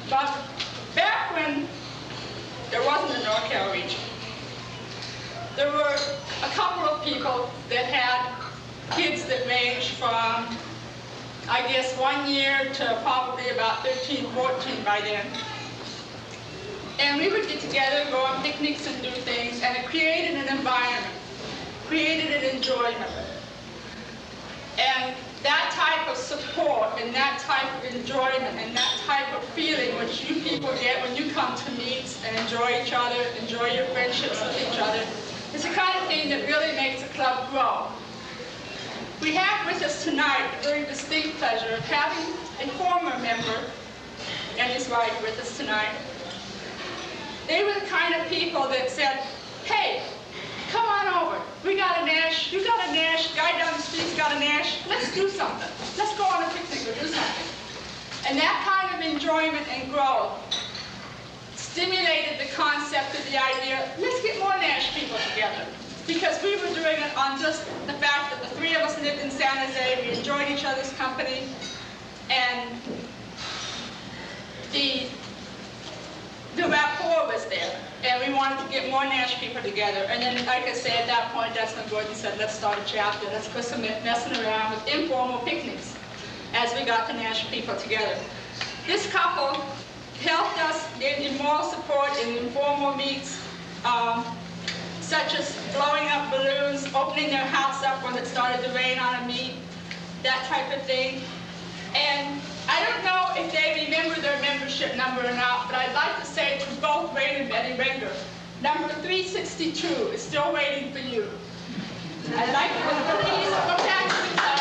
Speaker 11: But back when there wasn't a NorCal region, there were a couple of people that had kids that ranged from, I guess, 1 year to probably about 13, 14 by then. And we would get together, go on picnics and do things, and it created an environment, created an enjoyment. And that type of support and that type of enjoyment and that type of feeling which you people get when you come to meet and enjoy each other, enjoy your friendships with each other, is the kind of thing that really makes a club grow. We have with us tonight the very distinct pleasure of having a former member and his ride with us tonight. They were the kind of people that said, hey, come on over. We got a Nash, you got a Nash, guy down the street's got a Nash. Let's do something. Let's go on a picnic or do something. And that kind of enjoyment and growth stimulated the concept of the idea, let's get more Nash people together. Because we were doing it on just the fact that the three of us lived in San Jose, we enjoyed each other's company, and the rapport was there. And we wanted to get more Nash people together. And then, like I say, at that point, that's when Gordon said, let's start a chapter, let's quit some messing around with informal picnics as we got the Nash people together. This couple helped us in moral support in informal meets, such as blowing up balloons, opening their house up when it started to rain on a meet, that type of thing. And I don't know if they remember their membership number or not, but I'd like to say to both Wayne and Betty Wenger, number 362 is still waiting for you. I'd like you to please go back to the club.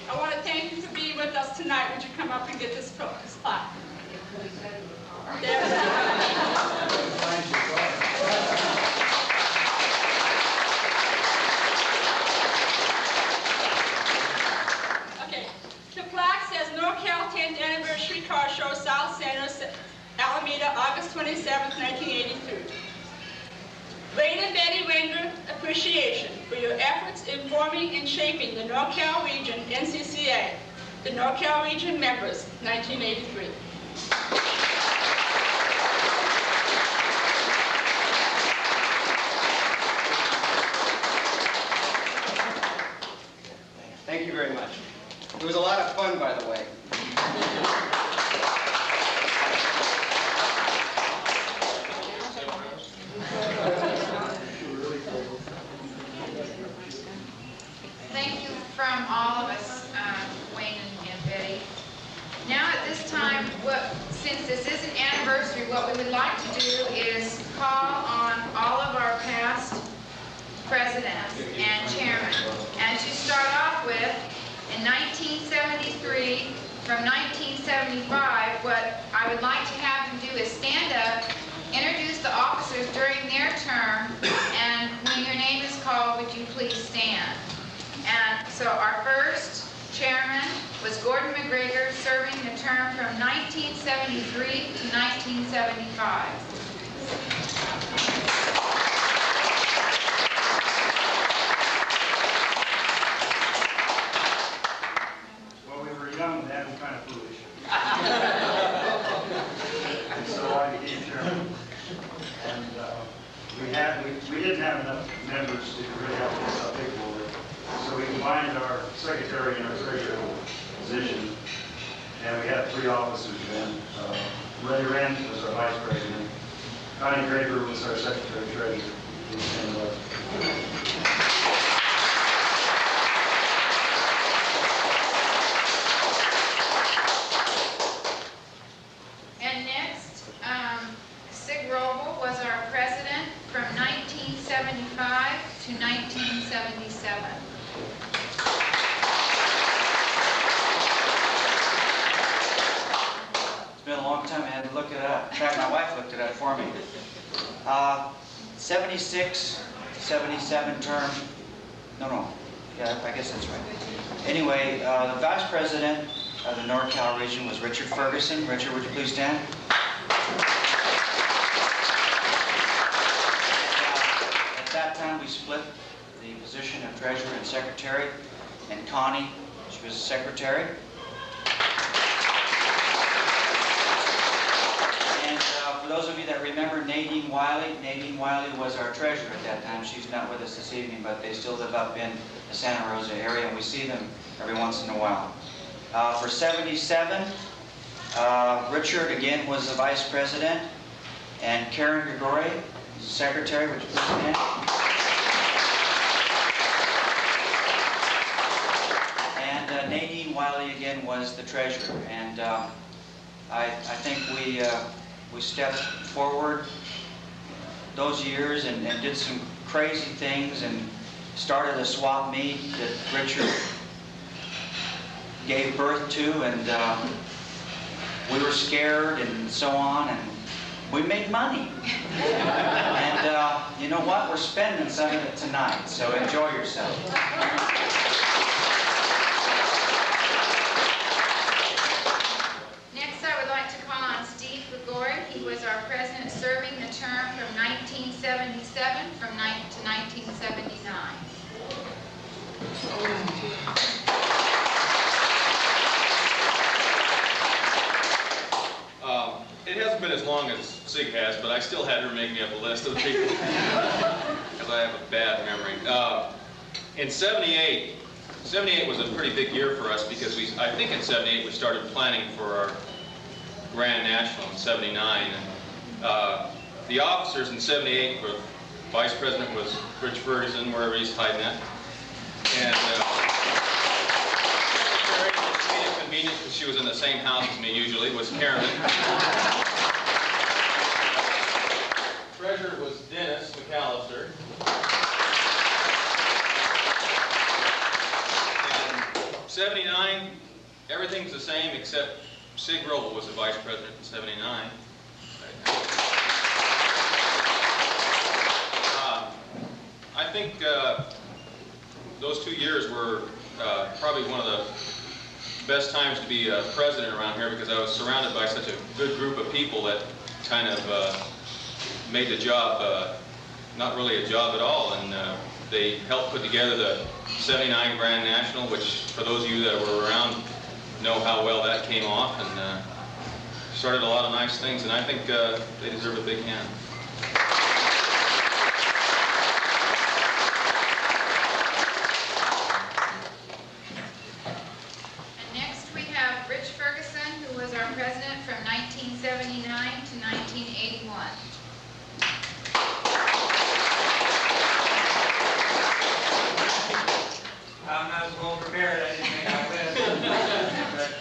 Speaker 11: I want to thank you for being with us tonight. Would you come up and get this plaque? There we go. Okay. The plaque says NorCal 10th Anniversary Car Show, South Center, Alameda, August 27th, 1983. Wayne and Betty Wenger, appreciation for your efforts in forming and shaping the NorCal Region NCCA, the NorCal Region members, 1983.
Speaker 1: Thank you very much. It was a lot of fun, by the way.
Speaker 7: Thank you from all of us, Wayne and Betty. Now at this time, since this is an anniversary, what we would like to do is call on all of our past presidents and chairmen. And to start off with, in 1973, from 1975, what I would like to have them do is stand up, introduce the officers during their term, and when your name is called, would you please stand? And so our first chairman was Gordon McGregor, serving the term from 1973 to 1975.
Speaker 12: Well, we were young and that was kind of foolish. And so I became chairman. And we didn't have enough members to really help us out big board. So we combined our secretary and our treasurer position, and we had three officers then. Ray Rand was our vice president. Connie Draper was our secretary treasurer.
Speaker 7: And next, Sig Roble was our president from 1975 to 1977.
Speaker 1: It's been a long time. I had to look it up. In fact, my wife looked it up for me. 76, 77 term. No. Yeah, I guess that's right. Anyway, the vice president of the NorCal region was Richard Ferguson. Richard, would you please stand? At that time, we split the position of treasurer and secretary, and Connie, she was the secretary. And for those of you that remember Nadine Wiley was our treasurer at that time. She's not with us this evening, but they still live up in the Santa Rosa area, and we see them every once in a while. For 77, Richard again was the vice president, and Karen Grigori was the secretary. Would you please stand? And Nadine Wiley again was the treasurer, and I think we stepped forward those years and did some crazy things and started a swap meet that Richard gave birth to, and we were scared and so on, and we made money. And you know what? We're spending some of it tonight, so enjoy yourself.
Speaker 7: Next, I would like to call on Steve Gregori. He was our president serving the term from 1977 to 1979.
Speaker 13: It hasn't been as long as Sig has, but I still had her make me up a list of the people because I have a bad memory. In '78 was a pretty big year for us because I think in '78 we started planning for our Grand National in '79. And the officers in '78 were, Vice President was Rich Ferguson, wherever he's hiding at. And inconvenient because she was in the same house as me usually, was Karen. Treasurer was Dennis McAllister. And '79, everything's the same except Sig Roble was the Vice President in '79. I think those 2 years were probably one of the best times to be president around here because I was surrounded by such a good group of people that kind of made the job not really a job at all, and they helped put together the '79 Grand National, which for those of you that were around know how well that came off, and started a lot of nice things, and I think they deserve a big hand.
Speaker 7: Our president from 1979 to 1981.
Speaker 14: I'm not as well prepared. I didn't think I would. But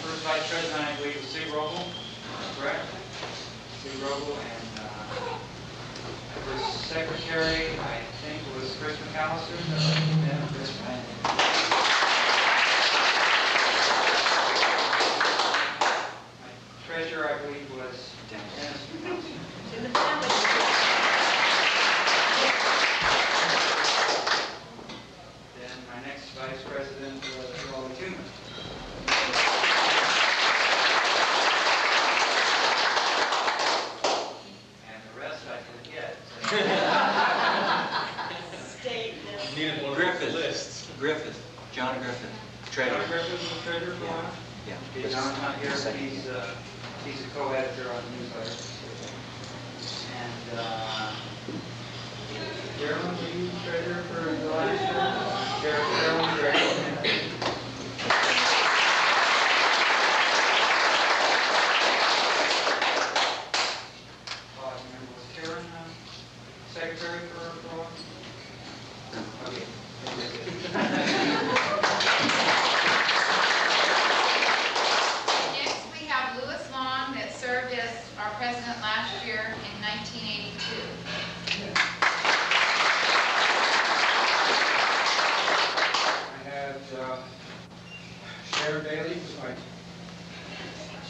Speaker 14: first vice president, I believe, was Sig Roble, correct? Sig Roble, and first secretary, I think, was Chris McAllister. Yeah, Chris. Treasurer, I believe, was Dennis. Then my next vice president was Rolly Tooman. And the rest I forget.
Speaker 1: Griffith. John Griffith. Treasurer.
Speaker 14: John Griffith was treasurer for a while?
Speaker 1: Yeah.
Speaker 14: John's not here, but he's a co-editor on the newsletter. And Carolyn, were you treasurer for the last year? Carolyn, treasurer. Was Karen secretary for a while? Okay.
Speaker 7: Served as our president last year in 1982.
Speaker 14: I had Sharon Bailey was my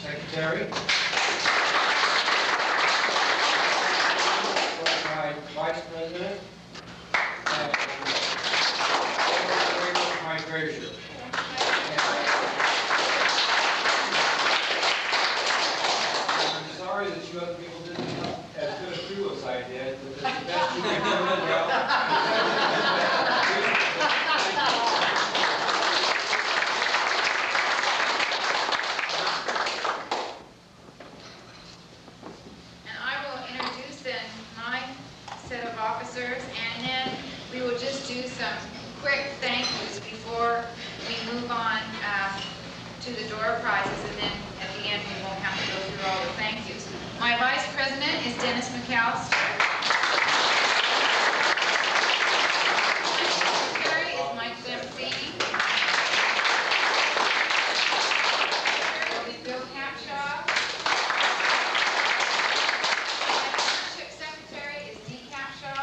Speaker 14: secretary. Was my vice president. And my treasurer. Sorry that you other people didn't have as good a crew as I did, but it's the best you can do.
Speaker 7: And I will introduce then my set of officers, and then we will just do some quick thank yous before we move on to the door prizes, and then at the end we won't have to go through all the thank yous. My vice president is Dennis McAllister. Secretary is Mike Zamzini. Secretary is Bill Capshaw. Secretary is Dee Capshaw.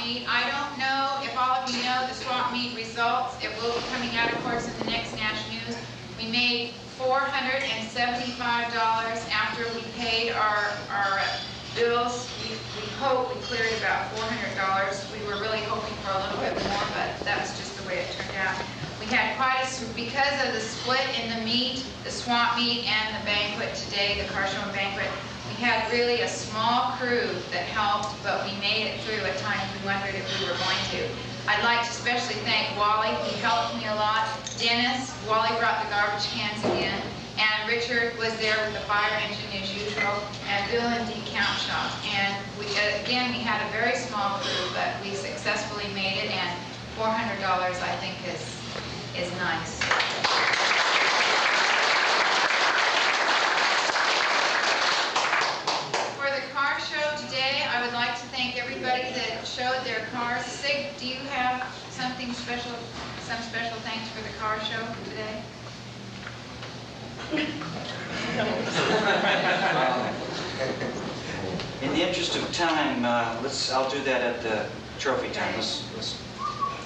Speaker 7: meet. I don't know if all of you know the swap meet results. It will be coming out, of course, in the next Nash News. We made $475 after we paid our bills. We hope we cleared about $400. We were really hoping for a little bit more, but that's just the way it turned out. We had quite a, because of the split in the meet, the swap meet and the banquet today, the car show and banquet, we had really a small crew that helped, but we made it through. At times we wondered if we were going to. I'd like to especially thank Wally. He helped me a lot. Dennis, Wally brought the garbage cans in. And Richard was there with the fire engine as usual. And Bill and Dee Count Shop. And we, again, we had a very small crew, but we successfully made it. And $400, I think, is nice. For the car show today, I would like to thank everybody that showed their cars. Sig, do you have something special, some special thanks for the car show today?
Speaker 1: In the interest of time, I'll do that at the trophy time. Let's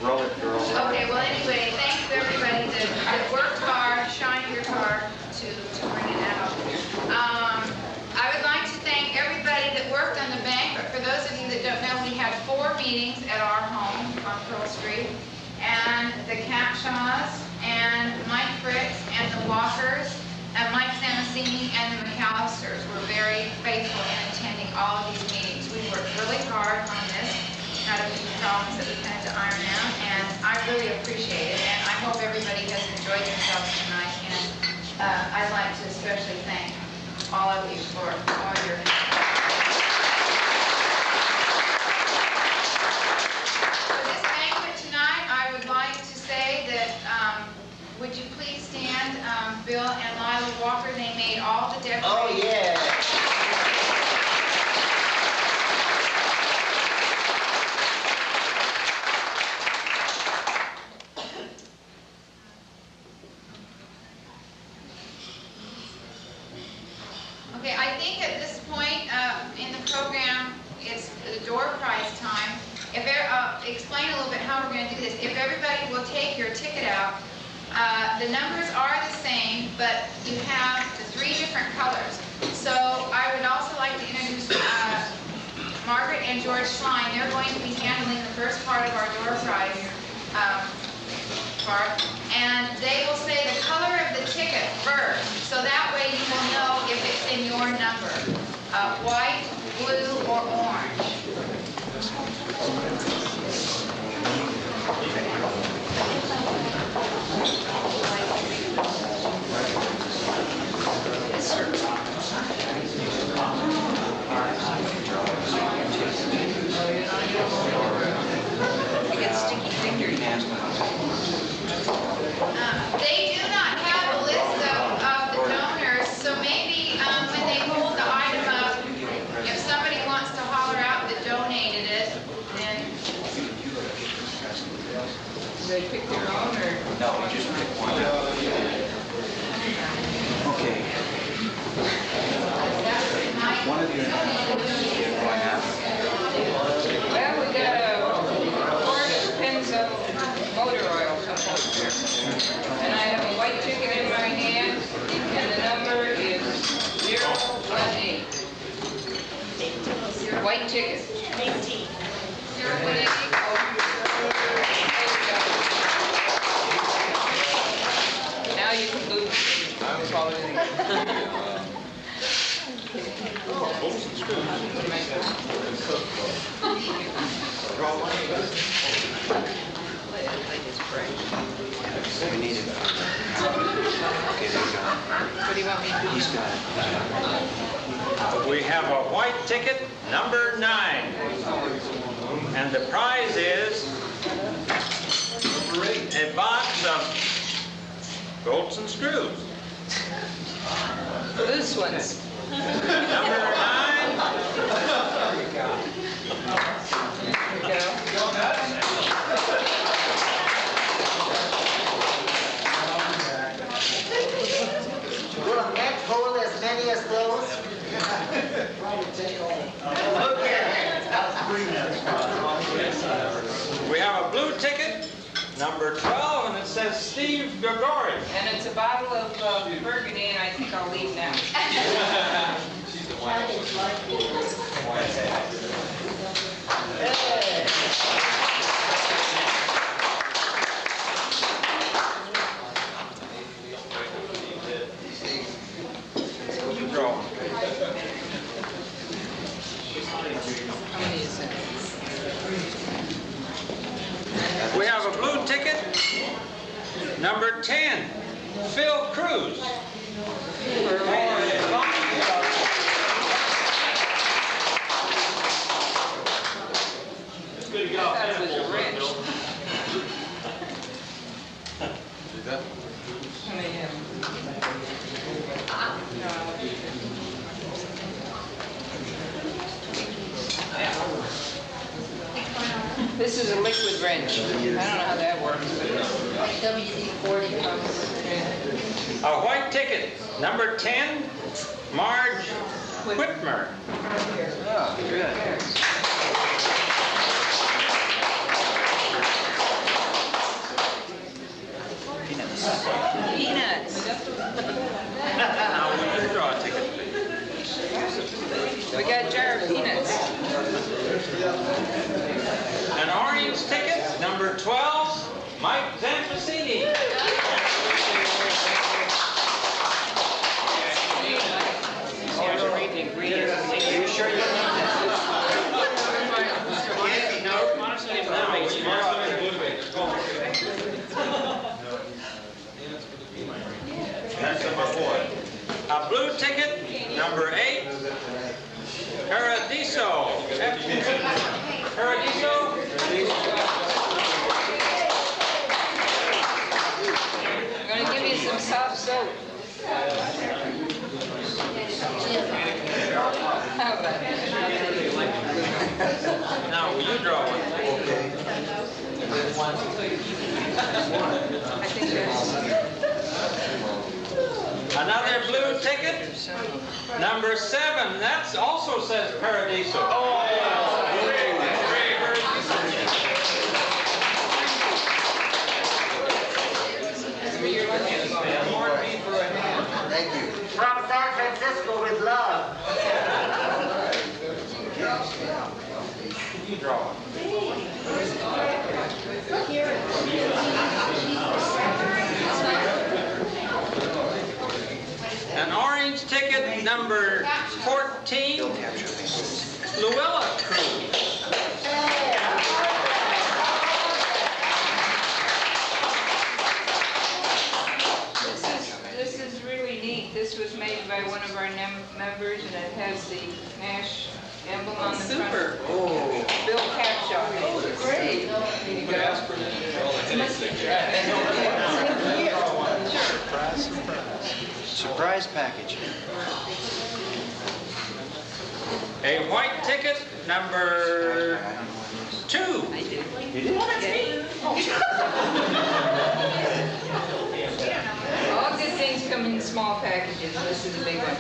Speaker 1: roll it, girls.
Speaker 7: Okay, well anyway, thanks to everybody that worked hard, shined your car to bring it out. I would like to thank everybody that worked on the banquet. For those of you that don't know, we had 4 meetings at our home on Pearl Street. And the Capshaws, and Mike Fritz, and the Walkers, and Mike Samasini, and the McAllisters were very faithful in attending all of these meetings. We worked really hard on this. Had a few problems that we had to iron out, and I really appreciate it. And I hope everybody has enjoyed themselves tonight. And I'd like to especially thank all of you for all your help. For this banquet tonight, I would like to say that would you please stand, Bill and Lila Walker? They made all the decorations.
Speaker 15: Oh yeah.
Speaker 7: Okay, I think at this point in the program, it's the door prize time. If explain a little bit how we're going to do this. If everybody will take your ticket out, the numbers are the same, but you have the 3 different colors. So I would also like to introduce Margaret and George Schlein. They're going to be handling the first part of our door prize part. And they will say the color of the ticket first. So that way you will know if it's in your number. White, blue, or orange. They do not have a list of the donors, so maybe when they hold the item up, if somebody wants to holler out that donated it, then... Do they pick their own, or...?
Speaker 1: No, we just pick one out. Okay. One of you going out.
Speaker 16: Well, we got 4 pins of motor oil. And I have a white ticket in my hand, and the number is 018. White ticket. 018. Now you can lose. I'm following.
Speaker 1: We need it. Okay, there you go.
Speaker 16: What do you want me to do?
Speaker 1: He's got it.
Speaker 17: We have a white ticket, number 9. And the prize is a box of bolts and screws.
Speaker 16: Loose ones.
Speaker 17: Number 9.
Speaker 16: There you go.
Speaker 15: Will a net hold as many as those? Okay.
Speaker 17: blue ticket, number 12, and it says Steve Gregori.
Speaker 16: And it's a bottle of burgundy, and I think I'll leave now.
Speaker 13: She's the one.
Speaker 17: You draw. We have a blue ticket, number 10, Phil Cruz.
Speaker 13: It's good to get off that full run, Bill.
Speaker 16: This is a liquid wrench. I don't know how that works, but WD-40 comes.
Speaker 17: A white ticket, number 10, Marge Whitmer.
Speaker 1: Oh, good.
Speaker 16: Peanuts.
Speaker 17: Now we can draw a ticket.
Speaker 16: We got a jar of peanuts.
Speaker 17: An orange ticket, number 12, Mike Zampacini.
Speaker 1: Are you sure you need
Speaker 17: A blue ticket, number 8, Paradiso. Paradiso.
Speaker 16: I'm going to give you some soft soap. How about that?
Speaker 17: Now, will you draw one?
Speaker 16: I think there's...
Speaker 17: Another blue ticket, number 7. That also says Paradiso. Oh!
Speaker 15: Thank you. From San Francisco with love.
Speaker 17: You draw. An orange ticket, number 14, Luella Cruz.
Speaker 16: This is really neat. This was made by one of our members, and it has the Nash emblem on the front.
Speaker 15: Super. Oh.
Speaker 16: Bill Capshaw.
Speaker 15: Oh, great.
Speaker 13: You could ask for that.
Speaker 1: Surprise, surprise. Surprise package.
Speaker 17: A white ticket, number 2.
Speaker 1: You did?
Speaker 16: All good things come in small packages. This is a big one.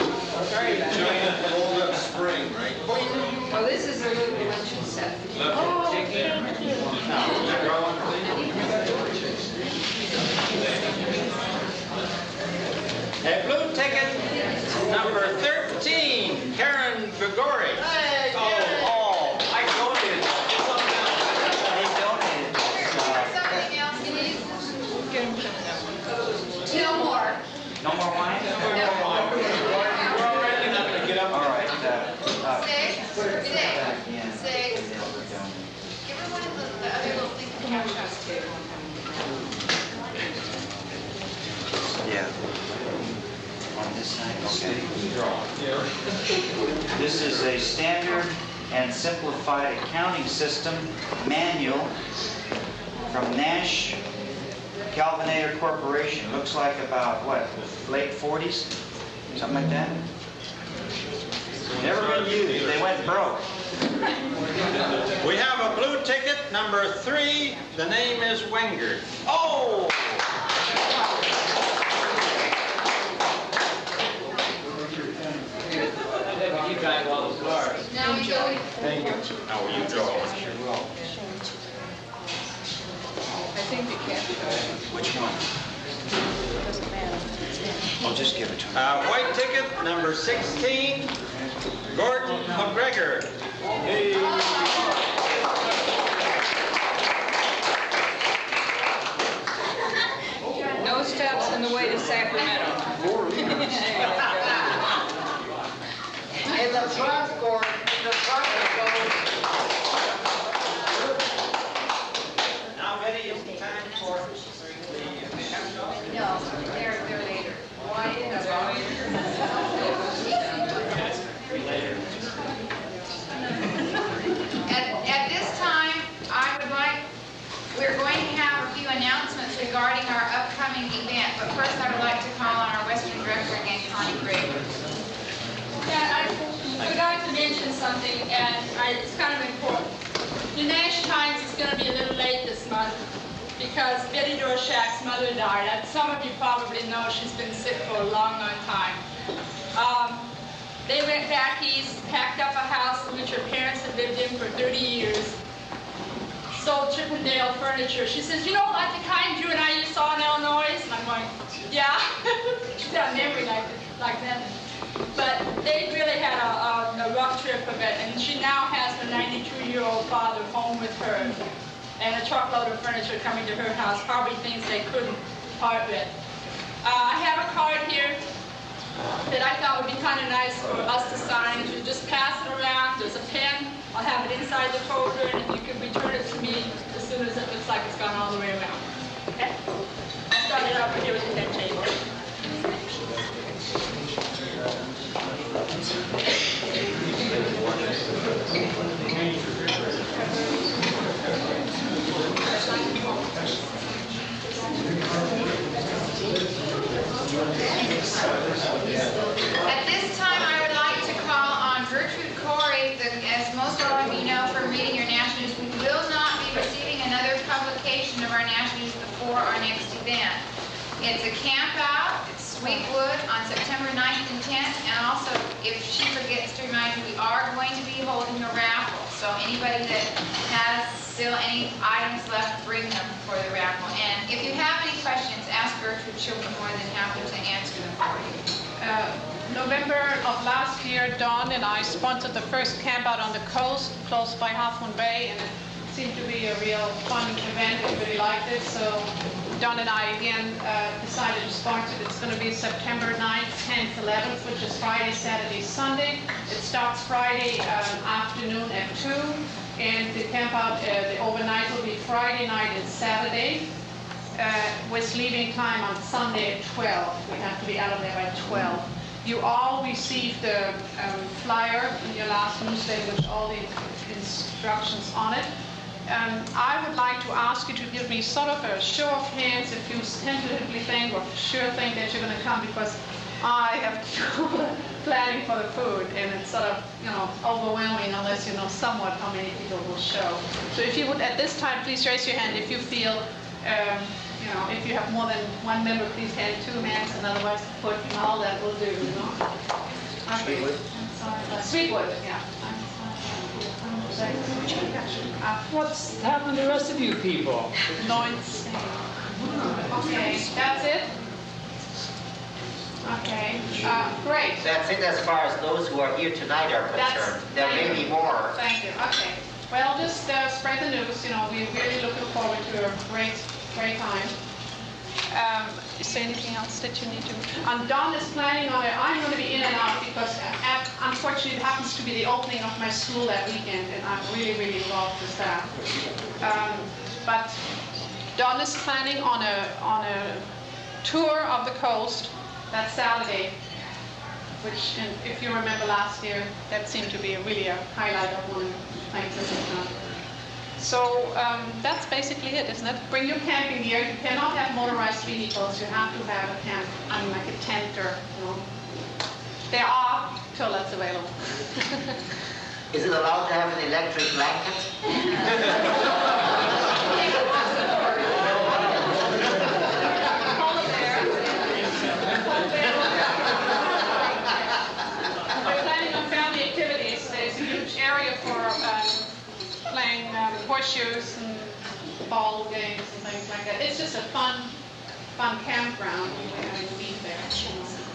Speaker 16: Sorry about that.
Speaker 13: Giant rolled-up spring, right?
Speaker 16: Well, this is a little luncheon set.
Speaker 17: A blue ticket, number 13, Karen Gregori.
Speaker 15: Hey,
Speaker 17: Oh, I donated.
Speaker 1: They donated.
Speaker 7: Something else, please?
Speaker 16: Get them coming up.
Speaker 7: No more.
Speaker 1: No more wine?
Speaker 7: No.
Speaker 1: All right.
Speaker 7: Six.
Speaker 1: Yeah.
Speaker 7: Six. Give her one of the other little things the Capshaw's too.
Speaker 1: Yeah. On this side, okay. This is a standard and simplified accounting system manual from Nash Galvanator Corporation. Looks like about, what, late 40s? Something like that? Never been used. They went broke.
Speaker 17: We have a blue ticket, number 3. The name is Wenger. Oh!
Speaker 4: You got all those cards.
Speaker 7: Now we go.
Speaker 17: Thank you. Now will you draw one?
Speaker 16: seem to catch it.
Speaker 1: Which one?
Speaker 16: Doesn't matter.
Speaker 1: I'll just give it to him.
Speaker 17: White ticket, number 16, Gordon McGregor. Hey.
Speaker 16: No steps on the way to Sacramento.
Speaker 15: In the front court, in the front goes.
Speaker 17: Now, Betty, is it time for the
Speaker 7: No, they're later. Why is At this time, I would like, we're going to have a few announcements regarding our upcoming event, but first I would like to call on our Western Director again, Connie Gray.
Speaker 11: Yeah, I forgot to mention something, and it's kind of important. The Nash Times is going to be a little late this month because Betty Dorshak's mother died. And some of you probably know she's been sick for a long, long time. They went back east, packed up a house in which her parents had lived in for 30 years, sold Chippendale furniture. She says, you know, like the kind you and I you saw in Illinois? And I'm going, yeah. She's got a memory like that. But they really had a rough trip of it, and she now has her 92-year-old father home with her, and a truckload of furniture coming to her house, probably things they couldn't part with. I have a card here that I thought would be kind of nice for us to sign. If you just pass it around, there's a pen, I'll have it inside the folder, and if you can return it to me as soon as it looks like it's gone all the way around. Okay? I'll start it over here with the head table.
Speaker 7: At this time, I would like to call on Gertrude Corey. As most of you know from reading your National News, we will not be receiving another publication of our National News before our next event. It's a camp out. It's Sweetwood on September 9th and 10th. And also, if she forgets to remind you, we are going to be holding a raffle. So anybody that has still any items left, bring them for the raffle. And if you have any questions, ask Gertrude. She'll be more than happy to answer them for you.
Speaker 18: November of last year, Dawn and I sponsored the first camp out on the coast, close by Half Moon Bay, and it seemed to be a real fun event. We really liked it, so Dawn and I again decided to sponsor it. It's going to be September 9th, 10th, 11th, which is Friday, Saturday, Sunday. It starts Friday afternoon at 2, and the camp out, the overnight will be Friday night and Saturday, with leaving time on Sunday at 12. We have to be out of there by 12. You all received the flyer in your last newsletter with all the instructions on it. I would like to ask you to give me sort of a show of hands if you tentatively think or sure think that you're going to come, because I have trouble planning for the food, and it's sort of, you know, overwhelming unless you know somewhat how many people will show. So if you would at this time please raise your hand if you feel, you know, if you have more than one member, please hand 2 hands, and otherwise put and all that will do, you know. Okay.
Speaker 1: Sweetwood?
Speaker 18: Sweetwood, yeah.
Speaker 14: What's happened to the rest of you people?
Speaker 18: Loins. Okay, that's it? Okay, great.
Speaker 15: That's it as far as those who are here tonight are concerned. There may be more.
Speaker 18: Thank you, okay. Well, just spread the news, you know, we're really looking forward to a great time. Is there anything else that you need to? And Don is planning on it. I'm going to be in and out because unfortunately it happens to be the opening of my school that weekend, and I'm really, really involved with that. But Don is planning on a tour of the coast that Saturday, which, if you remember last year, that seemed to be really a highlight of one thing. So that's basically it, isn't it? Bring your camping gear. You cannot have motorized vehicles. You have to have a camp, I mean, like a tent or, you know. There are toilets available.
Speaker 15: Is it allowed to have an electric blanket?
Speaker 18: We're planning on family activities. There's a huge area for playing horseshoes and ball games and things like that. It's just a fun campground when we meet there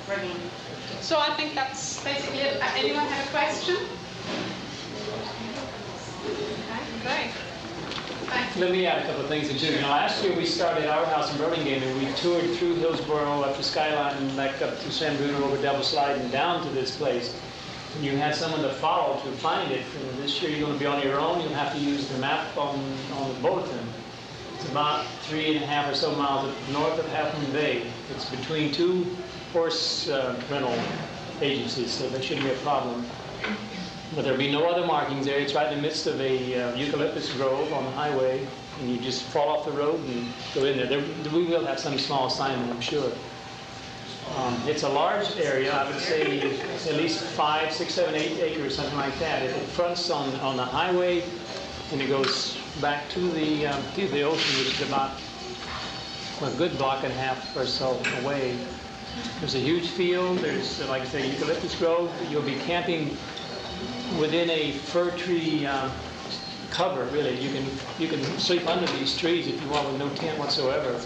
Speaker 18: regularly. So I think that's basically it. Anyone have a question? Okay, great. Thanks.
Speaker 19: Let me add a couple of things too. You know, last year we started our house in Burlingame and we toured through Hillsborough up to Skyline and back up to San Bruno over Devil Slide and down to this place. And you had someone to follow to find it. And this year you're going to be on your own. You'll have to use the map on the bulletin. It's about 3.5 or so miles north of Half Moon Bay. It's between two horse rental agencies, so there shouldn't be a problem. But there'll be no other markings there. It's right in the midst of a eucalyptus grove on the highway, and you just fall off the road and go in there. We will have some small assignment, I'm sure. It's a large area. I would say at least 5, 6, 7, 8 acres, something like that. It fronts on the highway, and it goes back to the ocean, which is about a good block and a half or so away. There's a huge field. There's, like I say, eucalyptus grove. You'll be camping within a fir tree cover, really. You can sleep under these trees if you want with no tent whatsoever.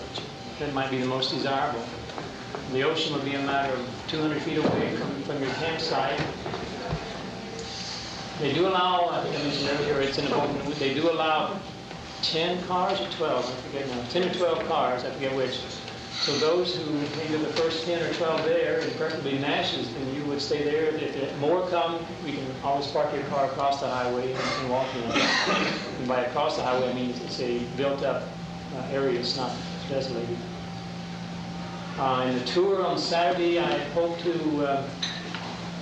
Speaker 19: That might be the most desirable. The ocean will be a matter of 200 feet away from your campsite. They do allow, I think I mentioned earlier, it's in the book, they do allow 10 cars or 12, I forget now, 10 or 12 cars, I forget which. So those who maybe the first 10 or 12 there, and preferably Nash's, then you would stay there. If more come, we can always park your car across the highway and walk in. And by across the highway, I mean it's a built-up area. It's not desolated. In the tour on Saturday, I hope to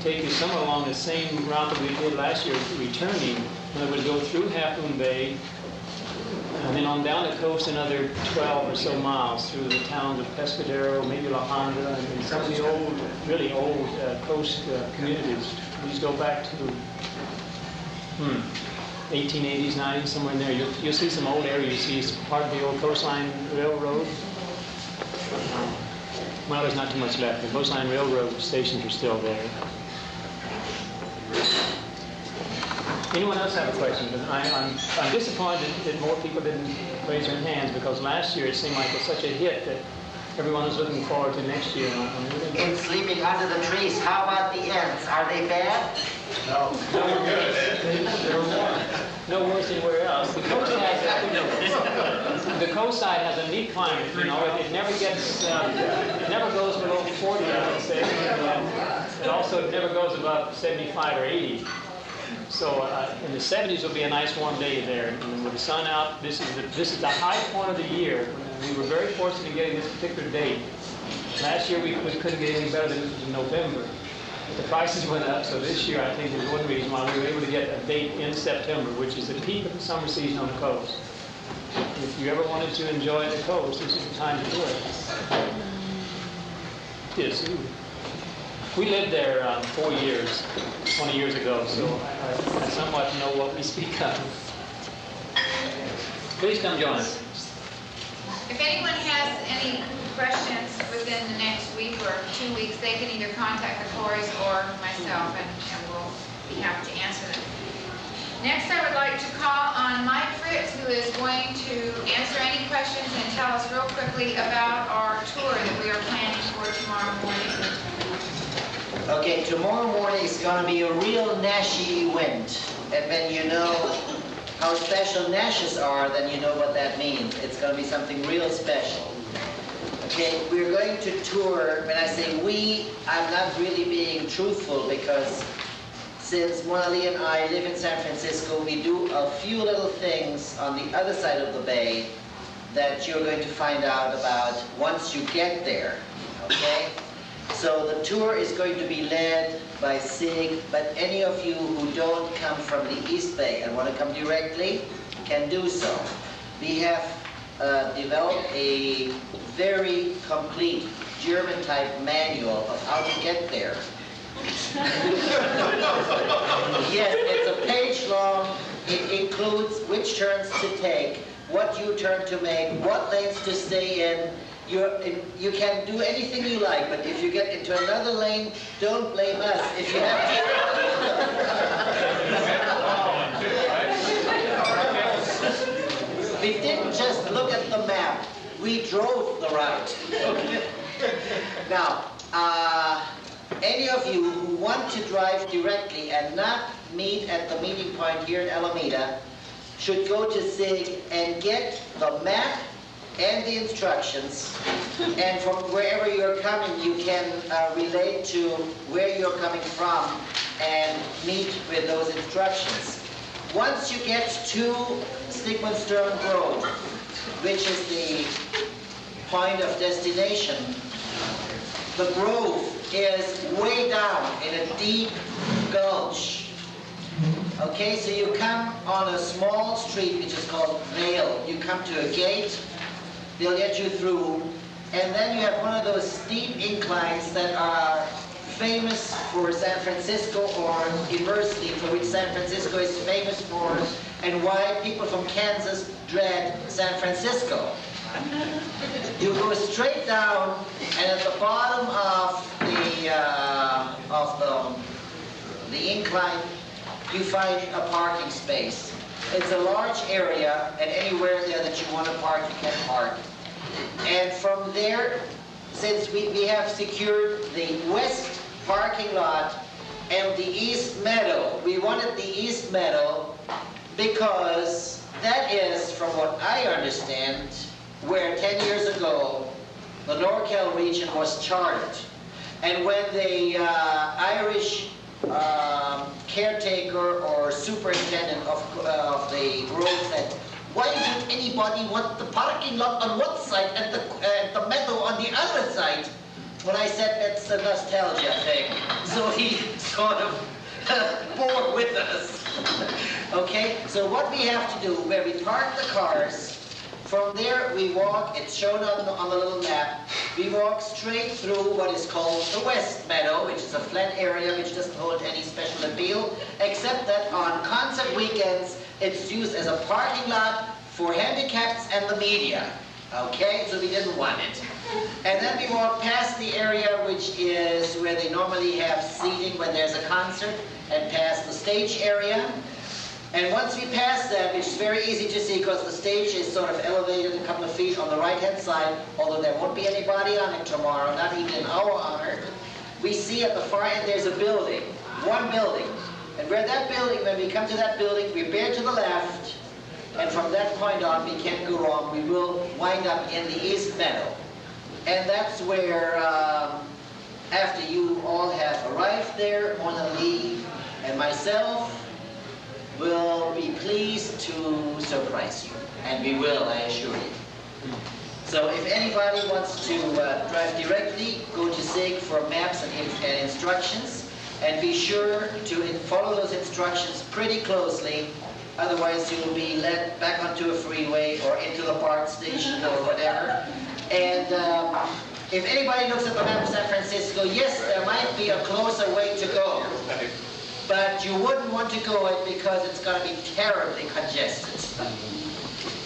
Speaker 19: take you somewhere along the same route that we did last year, returning. And I would go through Half Moon Bay, and then on down the coast another 12 or so miles through the towns of Pescadero, maybe La Honda, and some of the old, really old coast communities. These go back to 1880s, 90s, somewhere in there. You'll see some old areas. You see part of the old Coastline Railroad. Well, there's not too much left. The Coastline Railroad stations are still there. Anyone else have a question? I'm disappointed that more people didn't raise their hands, because last year it seemed like it was such a hit that everyone was looking forward to next year.
Speaker 15: In sleeping under the trees, how about the ants? Are they bad?
Speaker 19: No. No worse anywhere else. The coast side has a neat climate. You know, it never gets, it never goes below 40, I would say. And also, it never goes above 75 or 80. So in the 70s will be a nice warm day there, and with the sun out, this is the high point of the year. We were very fortunate in getting this particular date. Last year we couldn't get any better than this was in November. But the prices went up, so this year I think there's one reason why we were able to get a date in September, which is the peak of the summer season on the coast. If you ever wanted to enjoy the coast, this is the time to do it. Yes. We lived there 4 years, 20 years ago, so I somewhat know what we speak of. Please come join us.
Speaker 7: If anyone has any questions within the next week or 2 weeks, they can either contact the Corys or myself, and we'll be happy to answer them. Next, I would like to call on Mike Fritz, who is going to answer any questions and tell us real quickly about our tour that we are planning for tomorrow morning.
Speaker 15: Okay, tomorrow morning is going to be a real Nashy event. And when you know how special Nashes are, then you know what that means. It's going to be something real special. Okay, we're going to tour. When I say we, I'm not really being truthful, because since Mona Lee and I live in San Francisco, we do a few little things on the other side of the bay that you're going to find out about once you get there, okay? So the tour is going to be led by Sig, but any of you who don't come from the East Bay and want to come directly can do so. We have developed a very complete German-type manual of how to get there. Yes, it's a page long. It includes which turns to take, what U-turn to make, what lanes to stay in. You can do anything you like, but if you get into another lane, don't blame us. If you have to... We didn't just look at the map. We drove the route. Okay. Now, any of you who want to drive directly and not meet at the meeting point here in Alameda should go to SIG and get the map and the instructions, and from wherever you're coming, you can relate to where you're coming from and meet with those instructions. Once you get to Sigmundstern Grove, which is the point of destination, the grove is way down in a deep gulch. Okay, so you come on a small street which is called Vale. You come to a gate, they'll get you through, and then you have one of those steep inclines that are famous for San Francisco, or inversely, for which San Francisco is famous for, and why people from Kansas dread San Francisco. You go straight down, and at the bottom of the incline, you find a parking space. It's a large area, and anywhere there that you want to park, you can park. And from there, since we have secured the west parking lot and the east meadow, we wanted the east meadow because that is, from what I understand, where 10 years ago the NorCal region was charted. And when the Irish caretaker or superintendent of the grove said, why would anybody want the parking lot on one side and the meadow on the other side? When I said that's a nostalgia thing. So he sort of bore with us. Okay, so what we have to do, where we park the cars, from there we walk, it's shown on the little map, we walk straight through what is called the West Meadow, which is a flat area which doesn't hold any special appeal, except that on concert weekends it's used as a parking lot for handicaps and the media. Okay, so we didn't want it. And then we walk past the area which is where they normally have seating when there's a concert, and past the stage area. And once we pass that, which is very easy to see because the stage is sort of elevated a couple of feet on the right-hand side, although there won't be anybody on it tomorrow, not even in our honor, we see at the far end there's a building, one building. And where that building, when we come to that building, we bear to the left, and from that point on, we can't go wrong. We will wind up in the East Meadow. And that's where, after you all have arrived there, Mona Lee and myself will be pleased to surprise you. And we will, I assure you. So if anybody wants to drive directly, go to SIG for maps and instructions. And be sure to follow those instructions pretty closely. Otherwise, you'll be led back onto a freeway or into the BART station or whatever. And if anybody looks at the map of San Francisco, yes, there might be a closer way to go. But you wouldn't want to go it because it's going to be terribly congested.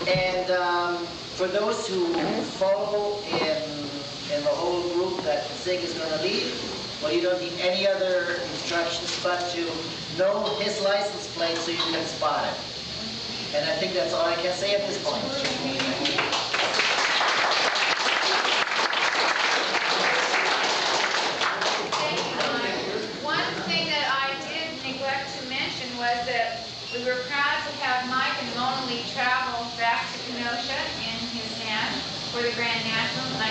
Speaker 15: And for those who follow in the whole group that SIG is going to lead, well, you don't need any other instructions but to know his license plate so you can spot it. And I think that's all I can say at this point.
Speaker 7: One thing that I did neglect to mention was that we were proud to have Mike and Mona Lee travel back to Kenosha in his van for the Grand National in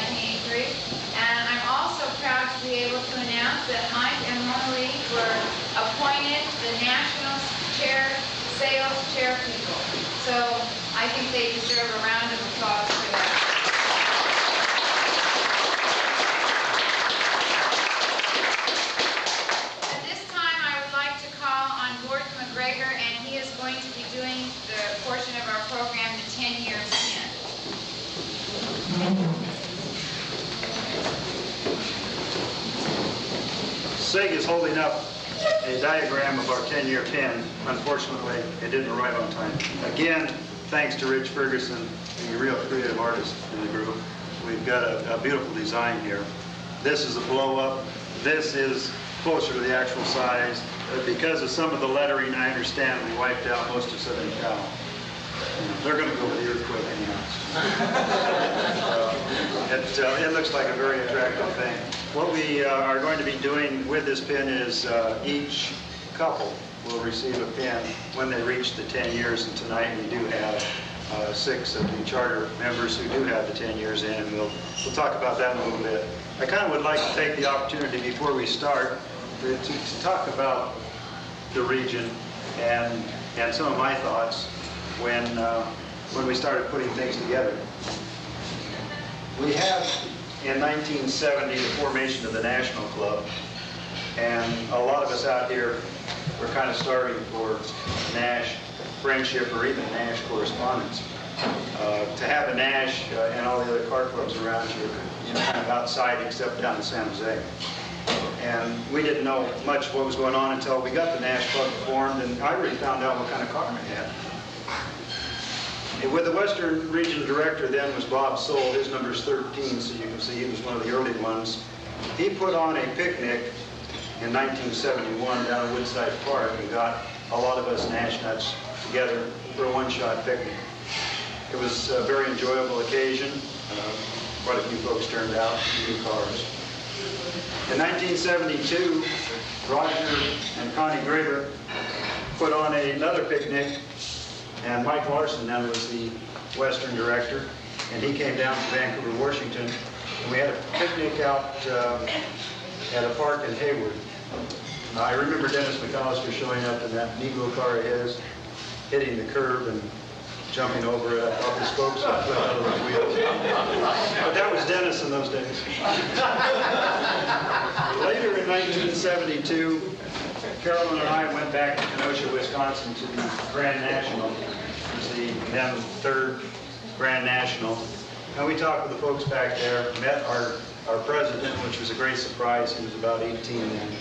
Speaker 7: 1983. And I'm also proud to be able to announce that Mike and Mona Lee were appointed the National Sales Chair people. So I think they deserve a round of applause for that. At this time, I would like to call on Gordon McGregor, and he is going to be doing the portion of our program, the 10 Years In.
Speaker 12: SIG is holding up a diagram of our 10-year pin. Unfortunately, it didn't arrive on time. Again, thanks to Rich Ferguson, the real creative artist in the group. We've got a beautiful design here. This is a blow-up. This is closer to the actual size. Because of some of the lettering, I understand we wiped out most of Southern Cal. They're going to go with the earthquake anyhow. It looks like a very attractive thing. What we are going to be doing with this pin is each couple will receive a pin when they reach the 10 years, and tonight we do have 6 of the charter members who do have the 10 years in, and we'll talk about that in a little bit. I kind of would like to take the opportunity before we start to talk about the region and some of my thoughts when we started putting things together. We have in 1970 the formation of the National Club, and a lot of us out here were kind of starving for Nash friendship or even Nash correspondence. To have a Nash and all the other car clubs around you, kind of outside except down in San Jose. And we didn't know much what was going on until we got the Nash Club formed, and I really found out what kind of car we had. With the Western Region Director then was Bob Soule. His number is 13, so you can see he was one of the early ones. He put on a picnic in 1971 down at Woodside Park and got a lot of us Nash nuts together for a one-shot picnic. It was a very enjoyable occasion. Quite a few folks turned out, new cars. In 1972, Roger and Connie Graber put on another picnic, and Mike Larson then was the Western Director, and he came down to Vancouver, Washington, and we had a picnic out at a park in Hayward. I remember Dennis McAllister showing up in that Negro car of his, hitting the curb and jumping over it. I thought the spokes would put out of the wheels. But that was Dennis in those days. Later in 1972, Carolyn and I went back to Kenosha, Wisconsin to the Grand National. It was the then 3rd Grand National. And we talked with the folks back there, met our president, which was a great surprise. He was about 18 then.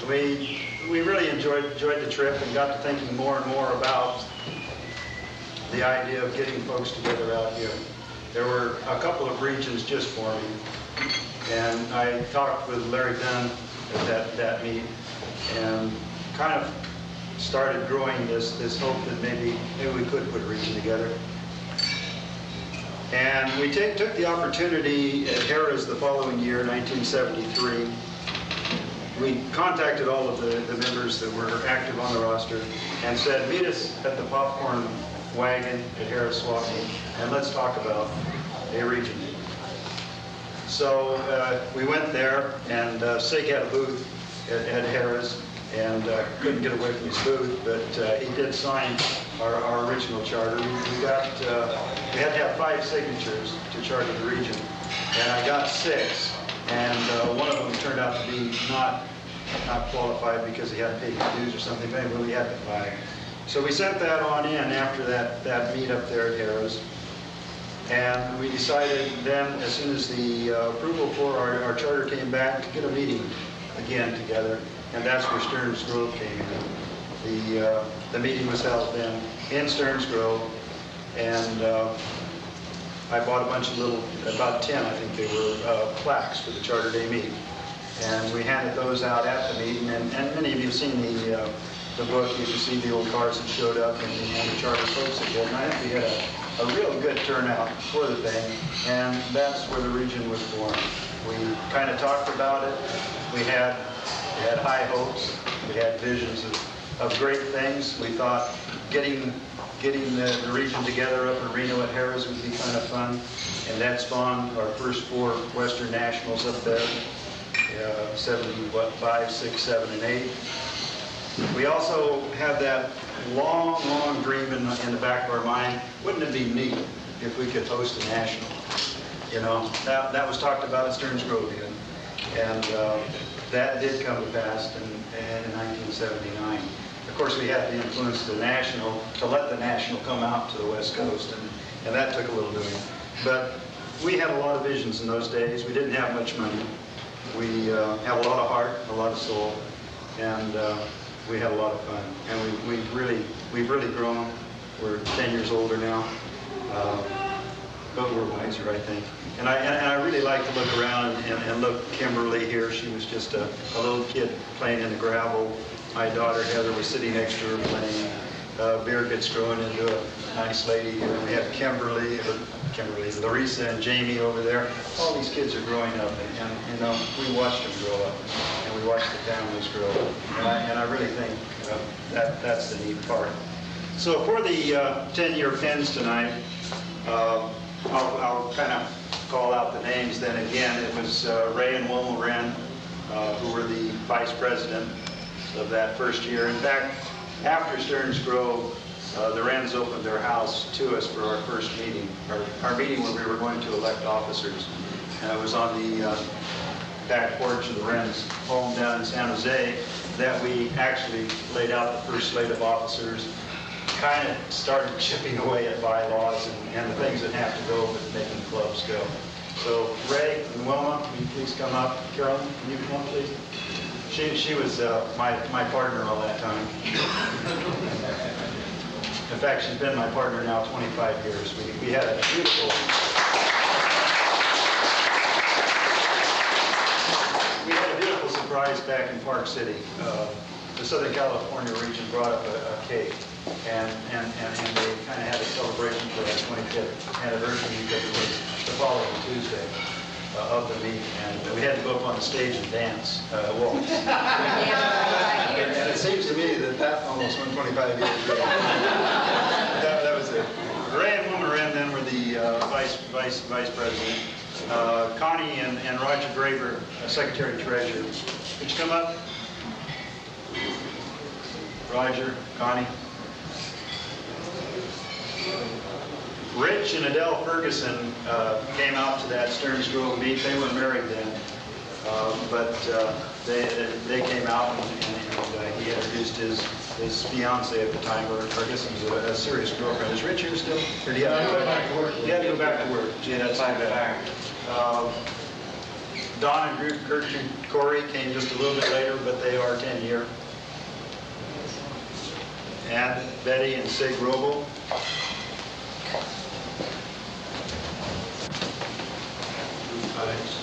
Speaker 12: We really enjoyed the trip and got to thinking more and more about the idea of getting folks together out here. There were a couple of regions just forming, and I talked with Larry Dunn at that meet and kind of started growing this hope that maybe we could put a region together. And we took the opportunity at Harrah's the following year, 1973. We contacted all of the members that were active on the roster and said, meet us at the popcorn wagon at Harrah's Swap Meet, and let's talk about a region. So we went there, and Sig had a booth at Harrah's, and couldn't get away from his booth, but he did sign our original charter. We had to have 5 signatures to charter the region, and I got 6, and one of them turned out to be not qualified because he hadn't paid his dues or something, but anyway, we had the 5. So we sent that on in after that meet up there at Harrah's. And we decided then, as soon as the approval for our charter came back, to get a meeting again together. And that's where Stearns Grove came in. The meeting was held then in Stearns Grove. And I bought a bunch of about 10, I think they were, plaques for the Charter Day meeting. And we handed those out at the meeting. And many of you have seen the book. You can see the old cars that showed up and the charter folks that did. And I think we had a real good turnout for the thing, and that's where the region was born. We kind of talked about it. We had high hopes. We had visions of great things. We thought getting the region together up in Reno at Harrah's would be kind of fun, and that spawned our first 4 Western Nationals up there, 75, 6, 7, and 8. We also had that long dream in the back of our mind. Wouldn't it be neat if we could host a national? You know, that was talked about at Stearns Grove even. And that did come to pass in 1979. Of course, we had to influence the national to let the national come out to the West Coast, and that took a little doing. But we had a lot of visions in those days. We didn't have much money. We had a lot of heart, a lot of soul, and we had a lot of fun, and we've really grown. We're 10 years older now, but we're wiser, I think. And I really like to look around and look Kimberly here. She was just a little kid playing in the gravel. My daughter Heather was sitting next to her playing.
Speaker 20: beard gets growing into a nice lady here. We have Kimberly, Larissa and Jamie over there. All these kids are growing up, and you know, we watched them grow up, and we watched the families grow up. And I really think that's the neat part. So for the 10-year pins tonight, I'll kind of call out the names then again. It was Ray and Wilma Wren, who were the vice president of that first year. In fact, after Stearns Grove, the Wrens opened their house to us for our first meeting, our meeting where we were going to elect officers. And it was on the back porch of the Wrens home down in San Jose that we actually laid out the first slate of officers, kind of started chipping away at bylaws and the things that have to go with making clubs go. So Ray and Wilma, will you please come up? Carolyn, can you come up, please? She was my partner all that time. In fact, she's been my partner now 25 years. We had a beautiful... We had a beautiful surprise back in Park City. The Southern California region brought up a cake, and they kind of had a celebration for our 25th anniversary because it was the following Tuesday of the meet, and we had to go up on the stage and dance, waltz. And it seems to me that almost went 25 years ago. That was it. Ray and Wilma Wren then were the vice president. Connie and Roger Graver, secretary treasurer. Could you come up? Roger, Connie. Rich and Adele Ferguson came out to that Stearns Grove meet. They were married then, but they came out and he introduced his fiancée at the time, or I guess it was a serious girlfriend. Is Rich here still? Or do you have to go back to work? You had to go back to work. Gee, that's too bad. Don and Gertrude Corey came just a little bit later, but they are 10-year. And Betty and Sig Robo.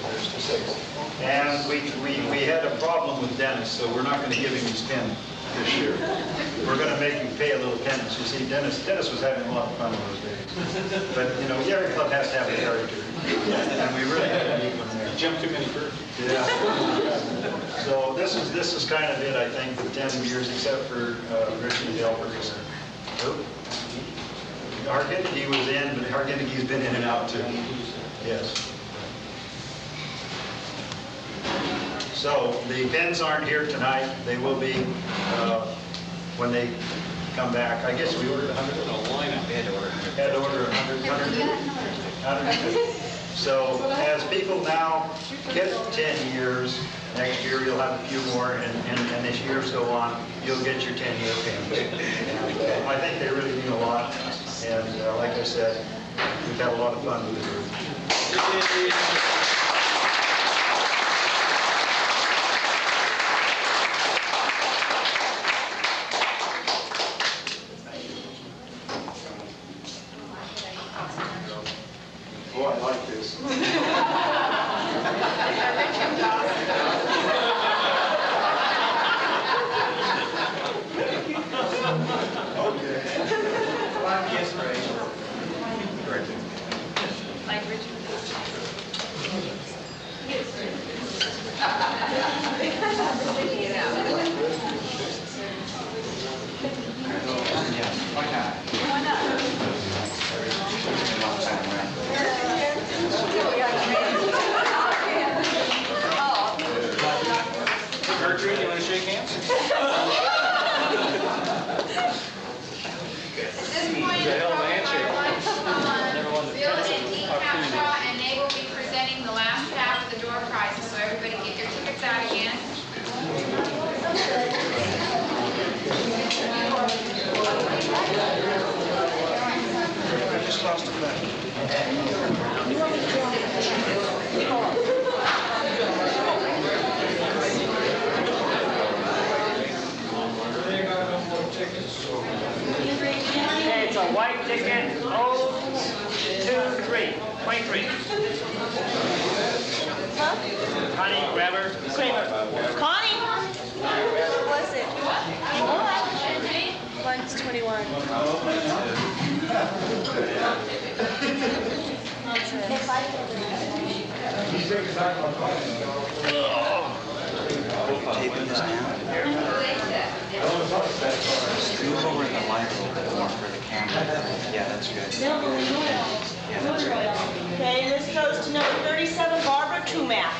Speaker 20: There's the 6. And we had a problem with Dennis, so we're not going to give him his pin this year. We're going to make him pay a little penance. You see, Dennis was having a lot of fun those days. But, you know, every club has to have a character. And we really had to meet one there.
Speaker 12: Jump too many birds.
Speaker 20: Yeah. So this is kind of it, I think, for 10 years, except for Rich and Dale Ferguson. Harkett, was in, but Harkettige's been in and out too. Yes. So the pins aren't here tonight. They will be when they come back. I guess we ordered 100. We had to order 100. So as people now get 10 years, next year you'll have a few more, and as years go on, you'll get your 10-year pins. And I think they really mean a lot. And like I said, we've had a lot of fun with the group. Oh, I like this. Okay. Yes, Ray. Right there.
Speaker 7: Like Richard.
Speaker 1: Why not?
Speaker 7: Why not?
Speaker 12: Gertrude, you want to shake hands?
Speaker 7: At this point, our wife Bill and Dean Capshaw, and they will be presenting the last half of the door prizes. So everybody get your tickets out again.
Speaker 20: I just lost a flash.
Speaker 19: Okay, it's a white ticket, 023, 23. Connie, grab her.
Speaker 21: Connie? What was it? 1, That's 21.
Speaker 1: Taping this down. Just move over the light a little bit more for the camera. Yeah, that's good. Yeah, that's good.
Speaker 21: Okay, and this goes to number 37, Barbara Tumac.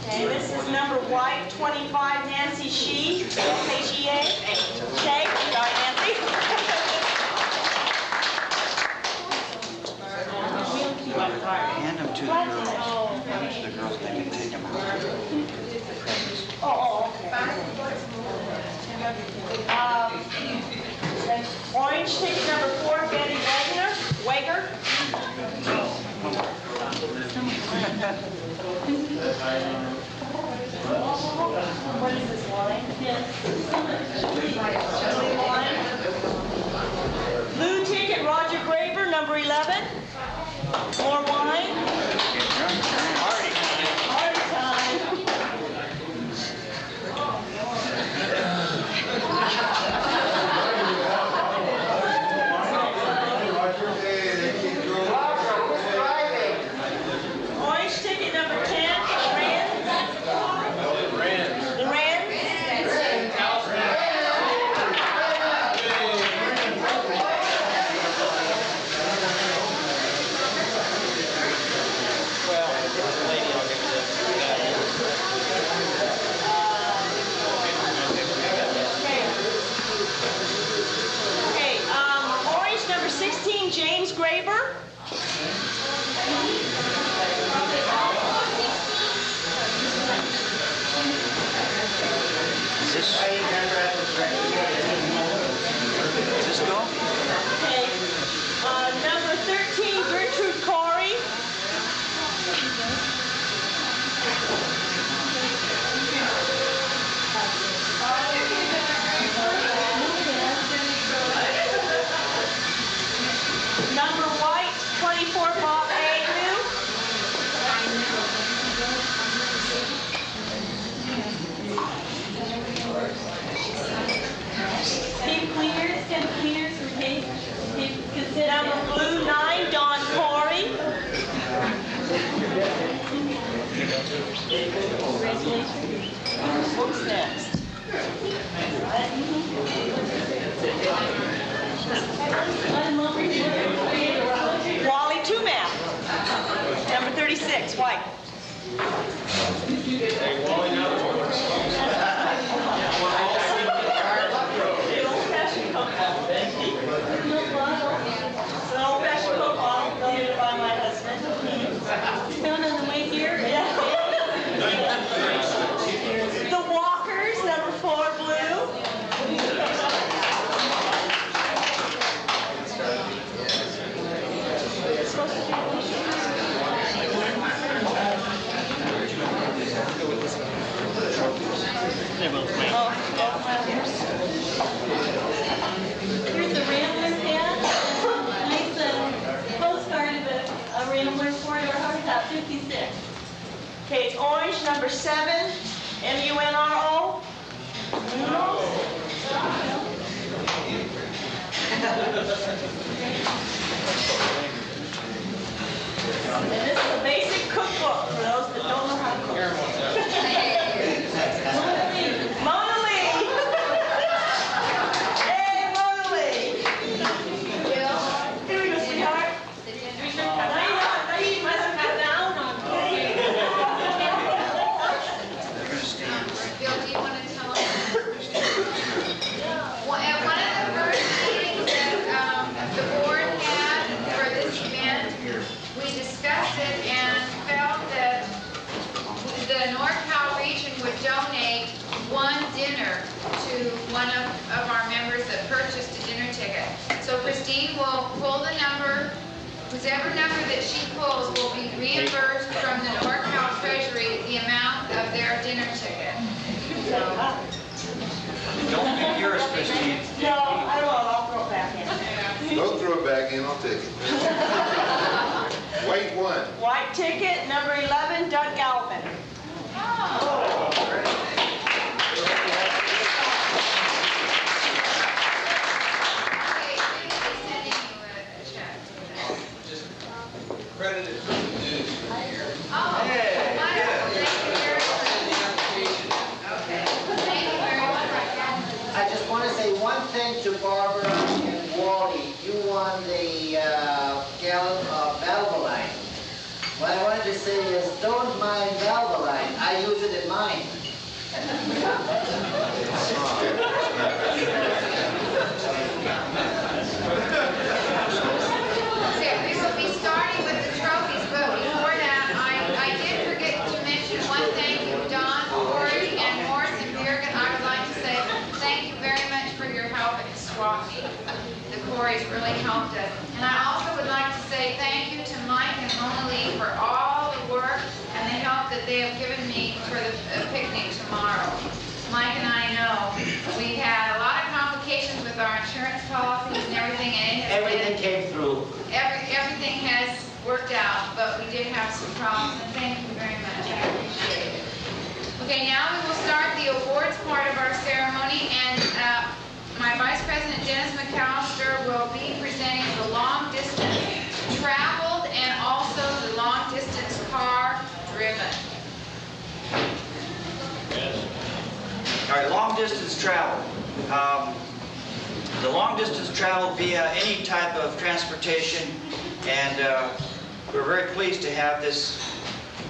Speaker 21: Okay, this is number white, 25, Nancy Shea, S-H-E-A. Shea, sorry, Nancy.
Speaker 1: Hand them to the girls. Hand them to the girls, they can take them out.
Speaker 21: Oh, okay. Orange ticket number 4, Betty Wager. What is this line? Yes. Blue ticket, Roger Graber, number 11. More wine. Party time. Orange ticket number 10, orange number 16, James Graber.
Speaker 1: Does this go?
Speaker 21: Okay. Number 13, Gertrude Corey. Number white, 24, Bob Agnew. Steve Clears, number blue, 9, Don Corey. What's next? Wally Tumac, number 36, white. It's an old-fashioned Coke bottle donated by my husband. Found on the way here? Yeah. The Walkers, number 4, blue. Here's the Rambler pen. Nice postcard of a Rambler corridor hardtop, 56. Okay, it's orange, number 7, M-U-N-R-O. And this is a basic cookbook for those that don't know how to cook. Mona Lee! Hey, Mona Lee! Here we go, sweetheart. Now you must have cut down on me.
Speaker 7: Bill, do you want to tell us? Well, at one of the first meetings that the board had for this event, we discussed it and felt that the NorCal region would donate one dinner to one of our members that purchased a dinner ticket. So Christine will pull the number. Whichever number that she pulls will be reimbursed from the NorCal Treasury the amount of their dinner ticket. So.
Speaker 1: Don't pick yours, Christine.
Speaker 21: No, I won't. I'll throw it back in.
Speaker 2: back in, I'll take it. White one.
Speaker 21: White ticket, number 11, Doug Galvin.
Speaker 6: Credited for the news for the year.
Speaker 15: I just want to say one thing to Barbara and Wally. You won the gallon of Valvoline. What I wanted to say is, don't mind Valvoline. I use it in mine.
Speaker 7: Okay, we will be starting with the trophies, but before that, I did forget to mention one thank you, Don, Corey, and Morris and Birgit. I would like to say thank you very much for your help at the swap meet. The Corey's really helped us. And I also would like to say thank you to Mike and Mona Lee for all the work and the help that they have given me for the picnic tomorrow. Mike and I know we had a lot of complications with our insurance policies and everything, and
Speaker 15: Everything came through.
Speaker 7: everything has worked out, but we did have some problems, and thank you very much. I appreciate it. Okay, now we will start the awards part of our ceremony, and my Vice President Dennis McAllister will be presenting the long distance traveled and also the long distance car driven.
Speaker 1: All right, long distance travel. The long distance travel via any type of transportation, and we're very pleased to have this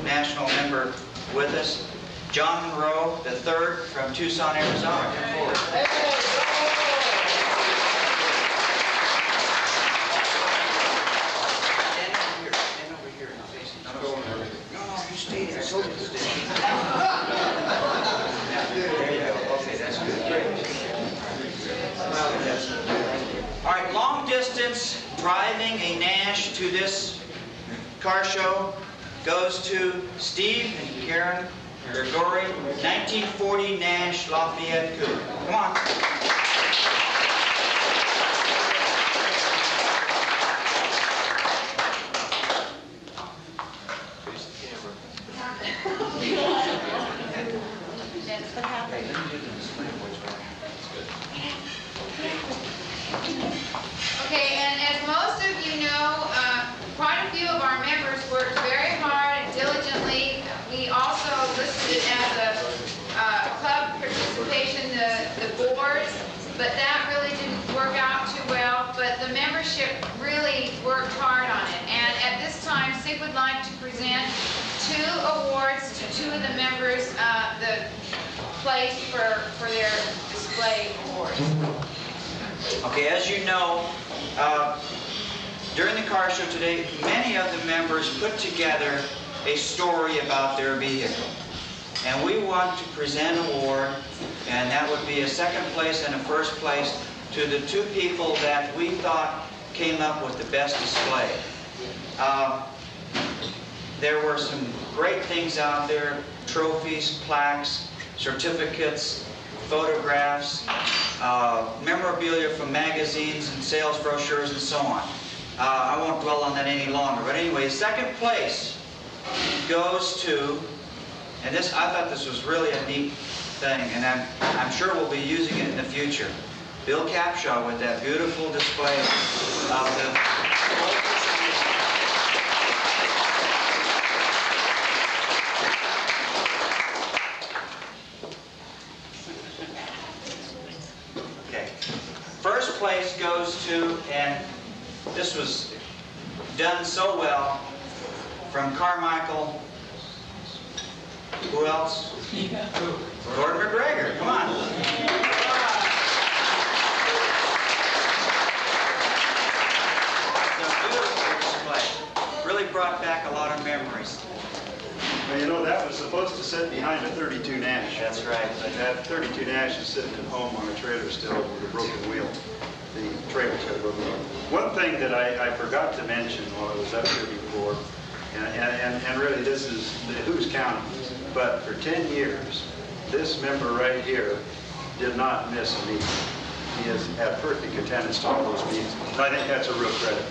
Speaker 1: national member with us, John Monroe III from Tucson, Arizona. Come forward. Stand over here. No, you stay there. I told you to stay. There you go. Okay, that's good. Great. All right, long distance driving a Nash to this car show goes to Steve and Karen Gregory, 1940 Nash Lafayette Coupe. Come on.
Speaker 7: Okay, and as most of you know, quite a few of our members worked very hard and diligently. We also listed it as a club participation, the boards, but that really didn't work out too well. But the membership really worked hard on it. And at this time, SIG would like to present 2 awards to 2 of the members, the place for their display awards.
Speaker 1: Okay, as you know, during the car show today, many of the members put together a story about their vehicle. And we want to present an award, and that would be a 2nd place and a 1st place to the 2 people that we thought came up with the best display. There were some great things out there: trophies, plaques, certificates, photographs, memorabilia from magazines and sales brochures and so on. I won't dwell on that any longer. But anyway, 2nd place goes to, and this, I thought this was really a neat thing, and I'm sure we'll be using it in the future. Bill Capshaw with that beautiful display of the First place goes to, and this was done so well, from Carmichael. Who else? Gordon McGregor. Come on. It's a beautiful display. Really brought back a lot of memories.
Speaker 20: Well, you know, that was supposed to sit behind a 32 Nash.
Speaker 1: That's right.
Speaker 20: But that 32 Nash is sitting at home on a trailer still with a broken wheel. The trailer's got a broken wheel. One thing that I forgot to mention while I was up here before, and really this is who's counting, but for 10 years, this member right here did not miss a meeting. he has had perfect attendance to all those meetings. And I think that's a real credit.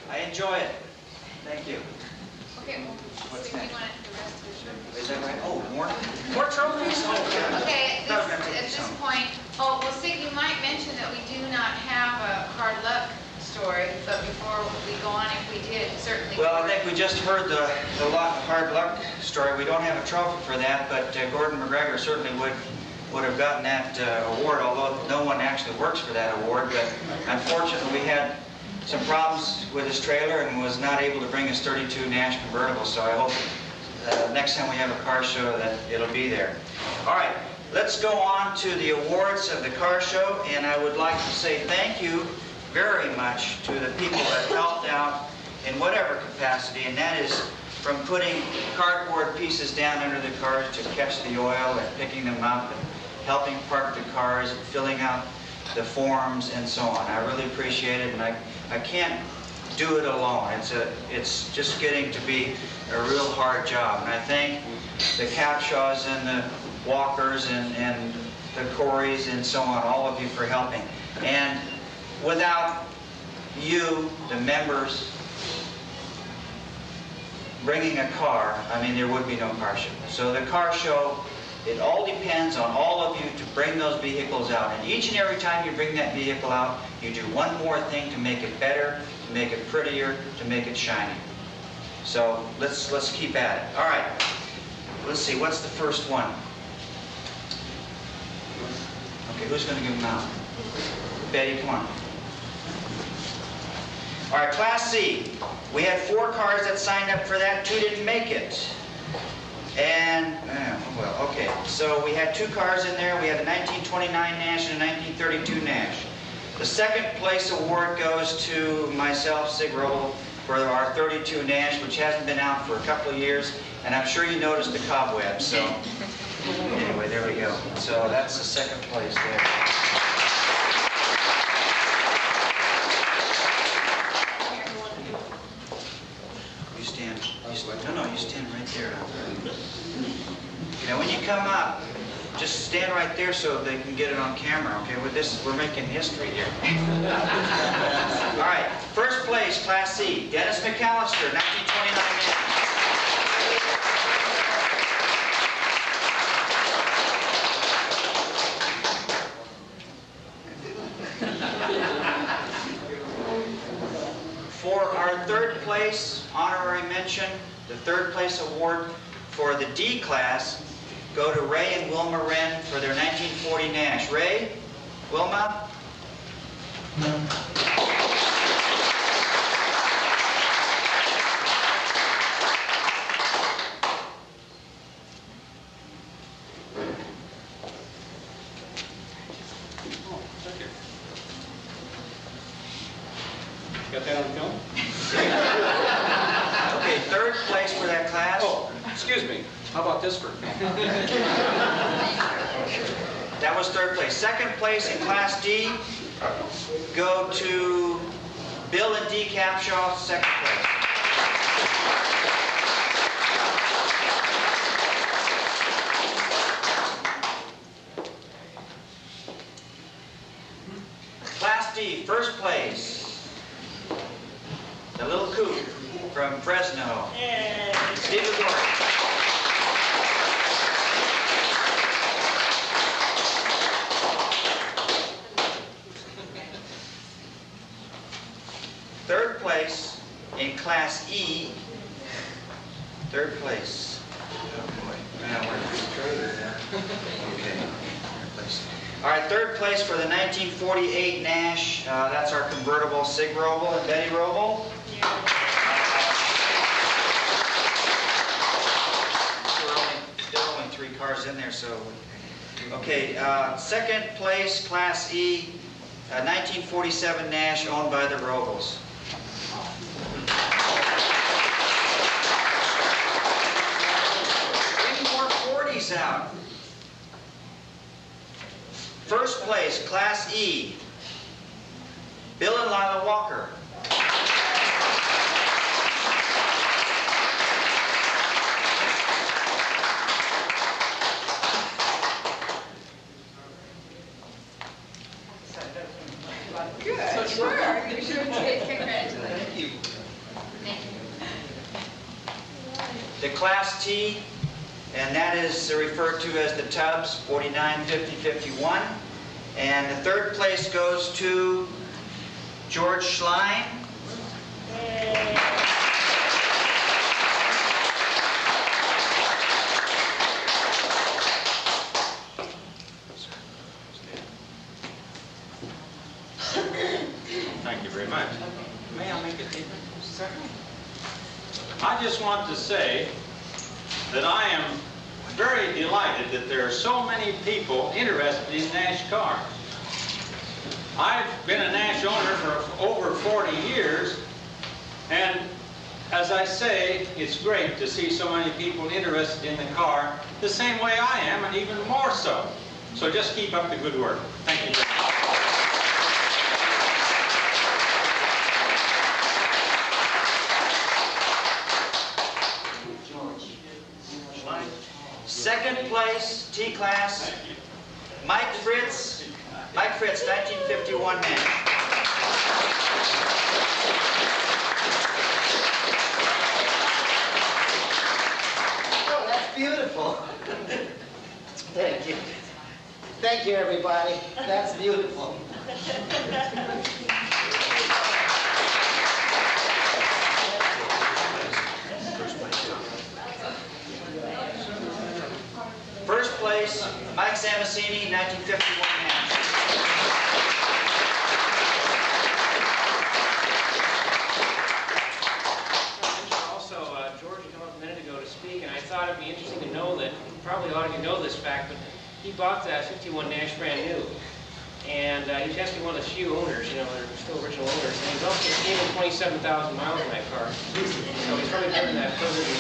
Speaker 1: I enjoy it. Thank you.
Speaker 7: Okay, well,
Speaker 1: What's
Speaker 7: so you
Speaker 1: next?
Speaker 7: want the rest of the trophies?
Speaker 1: Is that right? Oh, more trophies? Oh, yeah.
Speaker 7: Okay,
Speaker 1: That was gonna take
Speaker 7: at
Speaker 1: you
Speaker 7: this
Speaker 1: some.
Speaker 7: point, oh, well, Sig, you might mention that we do not have a hard luck story, but before we go on, if we did, certainly.
Speaker 1: Well, I think we just heard the hard luck story. We don't have a trophy for that, but Gordon McGregor certainly would have gotten that award, although no one actually works for that award. But unfortunately, we had some problems with his trailer and was not able to bring his 32 Nash convertible. So I hope next time we have a car show that it'll be there. All right, let's go on to the awards of the car show, and I would like to say thank you very much to the people that helped out in whatever capacity, and that is from putting cardboard pieces down under the cars to catch the oil and picking them up and helping park the cars and filling out the forms and so on. I really appreciate it, and I can't do it alone. It's just getting to be a real hard job, and I thank the Capshaws and the Walkers and the Coreys and so on, all of you for helping. And without you, the members, bringing a car, I mean, there would be no car show. So the car show, it all depends on all of you to bring those vehicles out. And each and every time you bring that vehicle out, you do one more thing to make it better, to make it prettier, to make it shiny. So let's keep at it. All right. Let's see, what's the first one? Okay, who's going to give them out? Betty, come on. All right, Class C. We had 4 cars that signed up for that. 2 didn't make it. And, well, okay. So we had 2 cars in there. We had a 1929 Nash and a 1932 Nash. The second place award goes to myself, Sig Roble, for our 32 Nash, which hasn't been out for a couple of years. And I'm sure you noticed the cobwebs. So anyway, there we go. So that's the second place there. You stand right there. Now, when you come up, just stand right there so they can get it on camera, okay? With this, we're making history here. All right, first place, Class C, Dennis McAllister, 1929 For our third place honorary mention, the third place award for the D class go to Ray and Wilma Wren for their 1940 Nash. Ray, Wilma?
Speaker 17: Got that on film?
Speaker 1: Okay, third place for that class.
Speaker 17: Oh, excuse me. How about this for?
Speaker 1: That was third place. Second place in Class D go to Bill and Dee Capshaw, second place. Class D, first place. The little coupe from Fresno. Steve Gordon. Third place in Class E. Third place. Oh boy. Now we're okay. Third place. All right, third place for the 1948 Nash. That's our convertible, Sig Roble and Betty Roble. There are only 3 cars in there, so. Okay, second place, Class E, 1947 Nash owned by the Robles. 3 more 40s out. First place, Class E, Bill and Lila Walker. Class T, and that is referred to as the Tubs, 49, 50, 51. And the third place goes to George Schlein.
Speaker 17: Thank you very much. May I make a statement? Certainly. I just want to say that I am very delighted that there are so many people interested in Nash cars. I've been a Nash owner for over 40 years, and as I say, it's great to see so many people interested in the car the same way I am, and even more so. So just keep up the good work. Thank you very much.
Speaker 1: Second place, T-Class, Mike Fritz. Mike Fritz, 1951 Nash.
Speaker 15: Oh, that's beautiful. Thank you. Thank you, everybody. That's beautiful.
Speaker 1: First place, Mike Samasini, 1951 Nash.
Speaker 2: Also, George came up a minute ago to speak, and I thought it'd be interesting to know that, you probably already know this fact, but he bought that 51 Nash brand new. And he's actually one of the few owners, you know, they're still original owners. And he's also gained 27,000 miles on that car. So he's probably driven that further than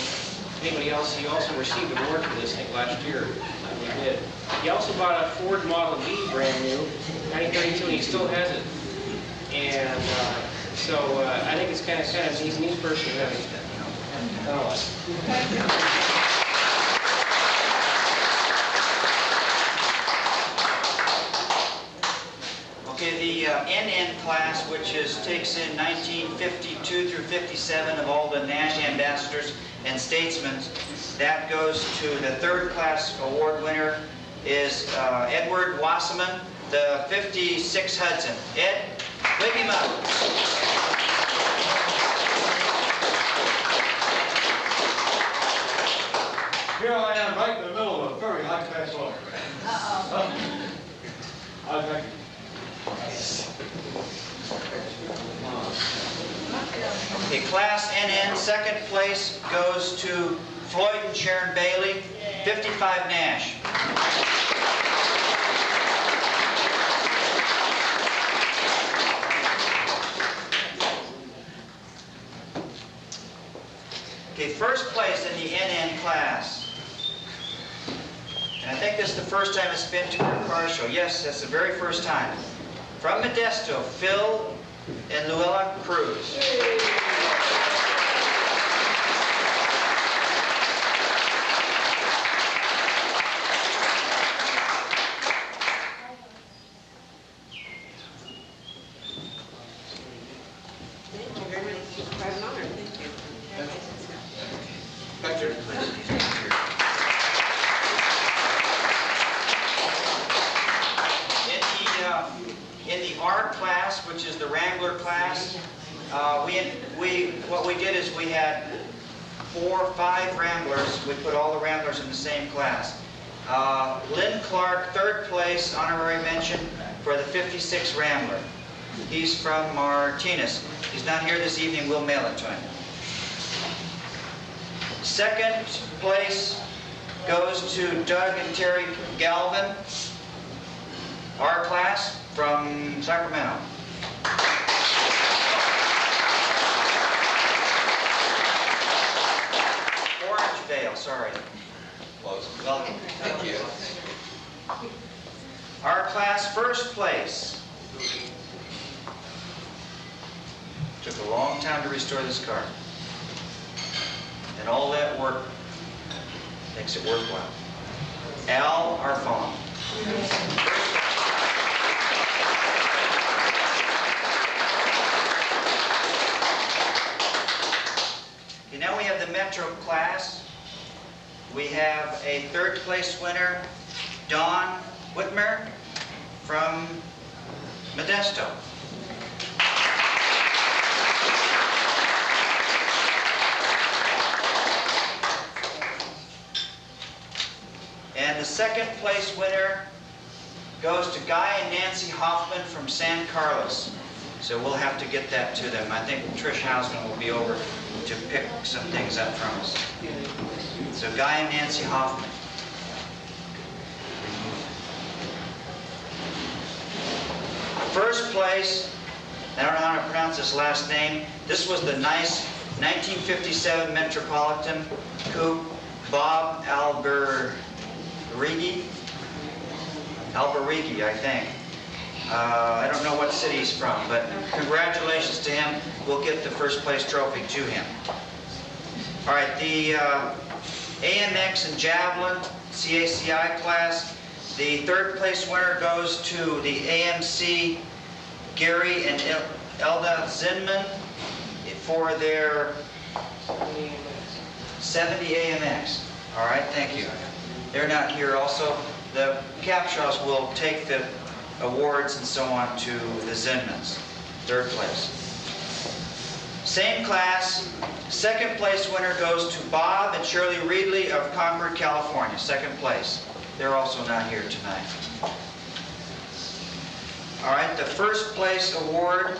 Speaker 2: anybody else. He also received an award for this thing last year. He did. He also bought a Ford Model V brand new, 1932, and he still has it. And so I think it's kind of he's a neat person to have.
Speaker 1: Okay, the NN class, which takes in 1952 through 57 of all the Nash ambassadors and statesmen, that goes to the third class award winner is Edward Wasserman, the 56 Hudson. Ed, wake him up.
Speaker 22: Here I am right in the middle of a very high-class order. Thank you.
Speaker 1: Okay, Class NN, second place goes to Floyd and Sharon Bailey, 55 Nash. Okay, first place in the NN class. And I think this is the first time it's been to our car show. Yes, that's the very first time. From Modesto, Phil and Luella Cruz. In the R class, which is the Wrangler class, what we did is we had 4 or 5 Wranglers. We put all the Wranglers in the same class. Lynn Clark, third place, honorary mention for the 56 Rambler. He's from Martinez. He's not here this evening. We'll mail it to him. Second place goes to Doug and Terry Galvin, R class from Sacramento. Orangevale, sorry. Welcome.
Speaker 6: Thank you.
Speaker 1: R class first place. Took a long time to restore this car. And all that work makes it worthwhile. Al Arfon. Okay, now we have the Metro class. we have a third place winner, Dawn Whitmer from Modesto. And the second place winner goes to Guy and Nancy Hoffman from San Carlos. So we'll have to get that to them. I think Trish Hausman will be over to pick some things up from us. So Guy and Nancy Hoffman. First place, I don't know how to pronounce this last name. This was the nice 1957 Metropolitan Coupe, Bob Alberighi, I think. I don't know what city he's from, but congratulations to him. We'll get the first place trophy to him. All right, the AMX and Javelin CACI class, the third place winner goes to the AMC Gary and Elda Zinman for their 70 AMX. All right, thank you. They're not here also. The Capshaws will take the awards and so on to the Zinmans, third place. Same class, second place winner goes to Bob and Shirley Reedley of Concord, California, second place. They're also not here tonight. All right, the first place award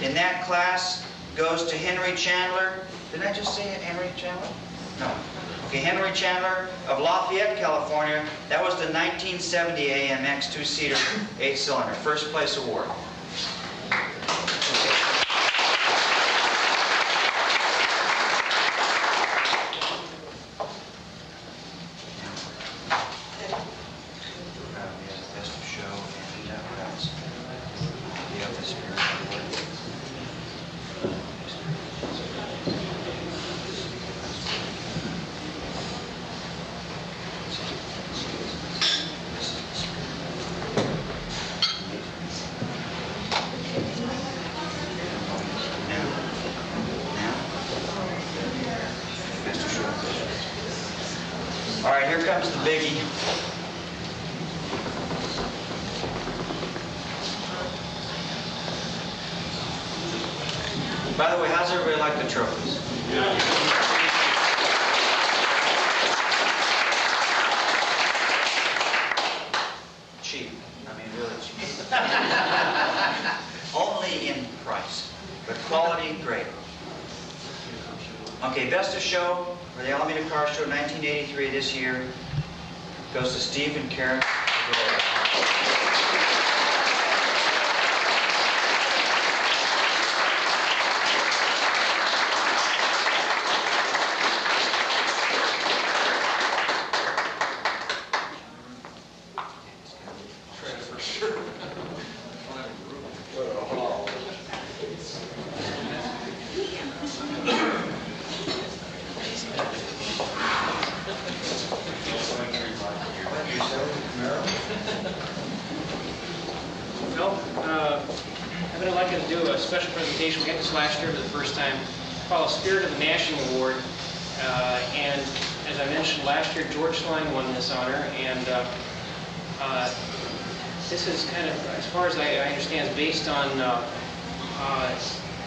Speaker 1: in that class goes to Henry Chandler. Didn't I just say Henry Chandler? No. Okay, Henry Chandler of Lafayette, California. That was the 1970 AMX 2-seater, 8-cylinder. First place award. All right, here comes the biggie. By the way, how's everybody like the trophies? Cheap. I mean, really cheap. Only in price, but quality, great. Okay, Best of Show for the Alameda Car Show 1983 this year goes to Steve and Karen.
Speaker 2: I'd like to do a special presentation. We had this last year for the first time, called Spirit of the Nashing Award. And as I mentioned last year, George Schlein won this honor. And this is kind of, as far as I understand, is based on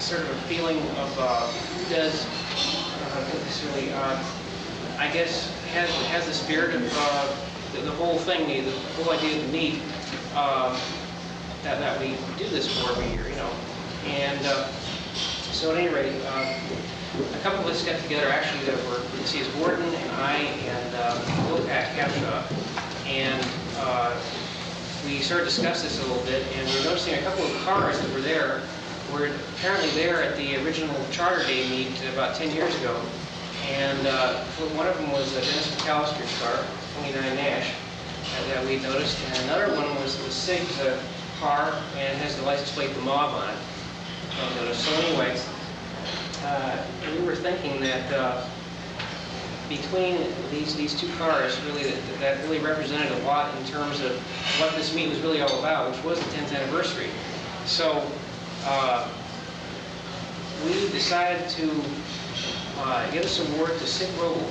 Speaker 2: sort of a feeling of who does this really, I guess, has the spirit of the whole thing, the whole idea of the meet. That we do this for every year, you know. And so at any rate, a couple of us got together actually that were, you can see is Gordon and I and Bill Capshaw. And we started to discuss this a little bit, and we were noticing a couple of cars that were there were apparently there at the original Charter Day meet about 10 years ago. And one of them was Dennis McAllister's car, 29 Nash, that we noticed. And another one was the Sig's car, and has the license plate the Mob on it. So anyway, we were thinking that between these two cars, really that really represented a lot in terms of what this meet was really all about, which was the 10th anniversary. So we decided to get us some word to Sid Roble,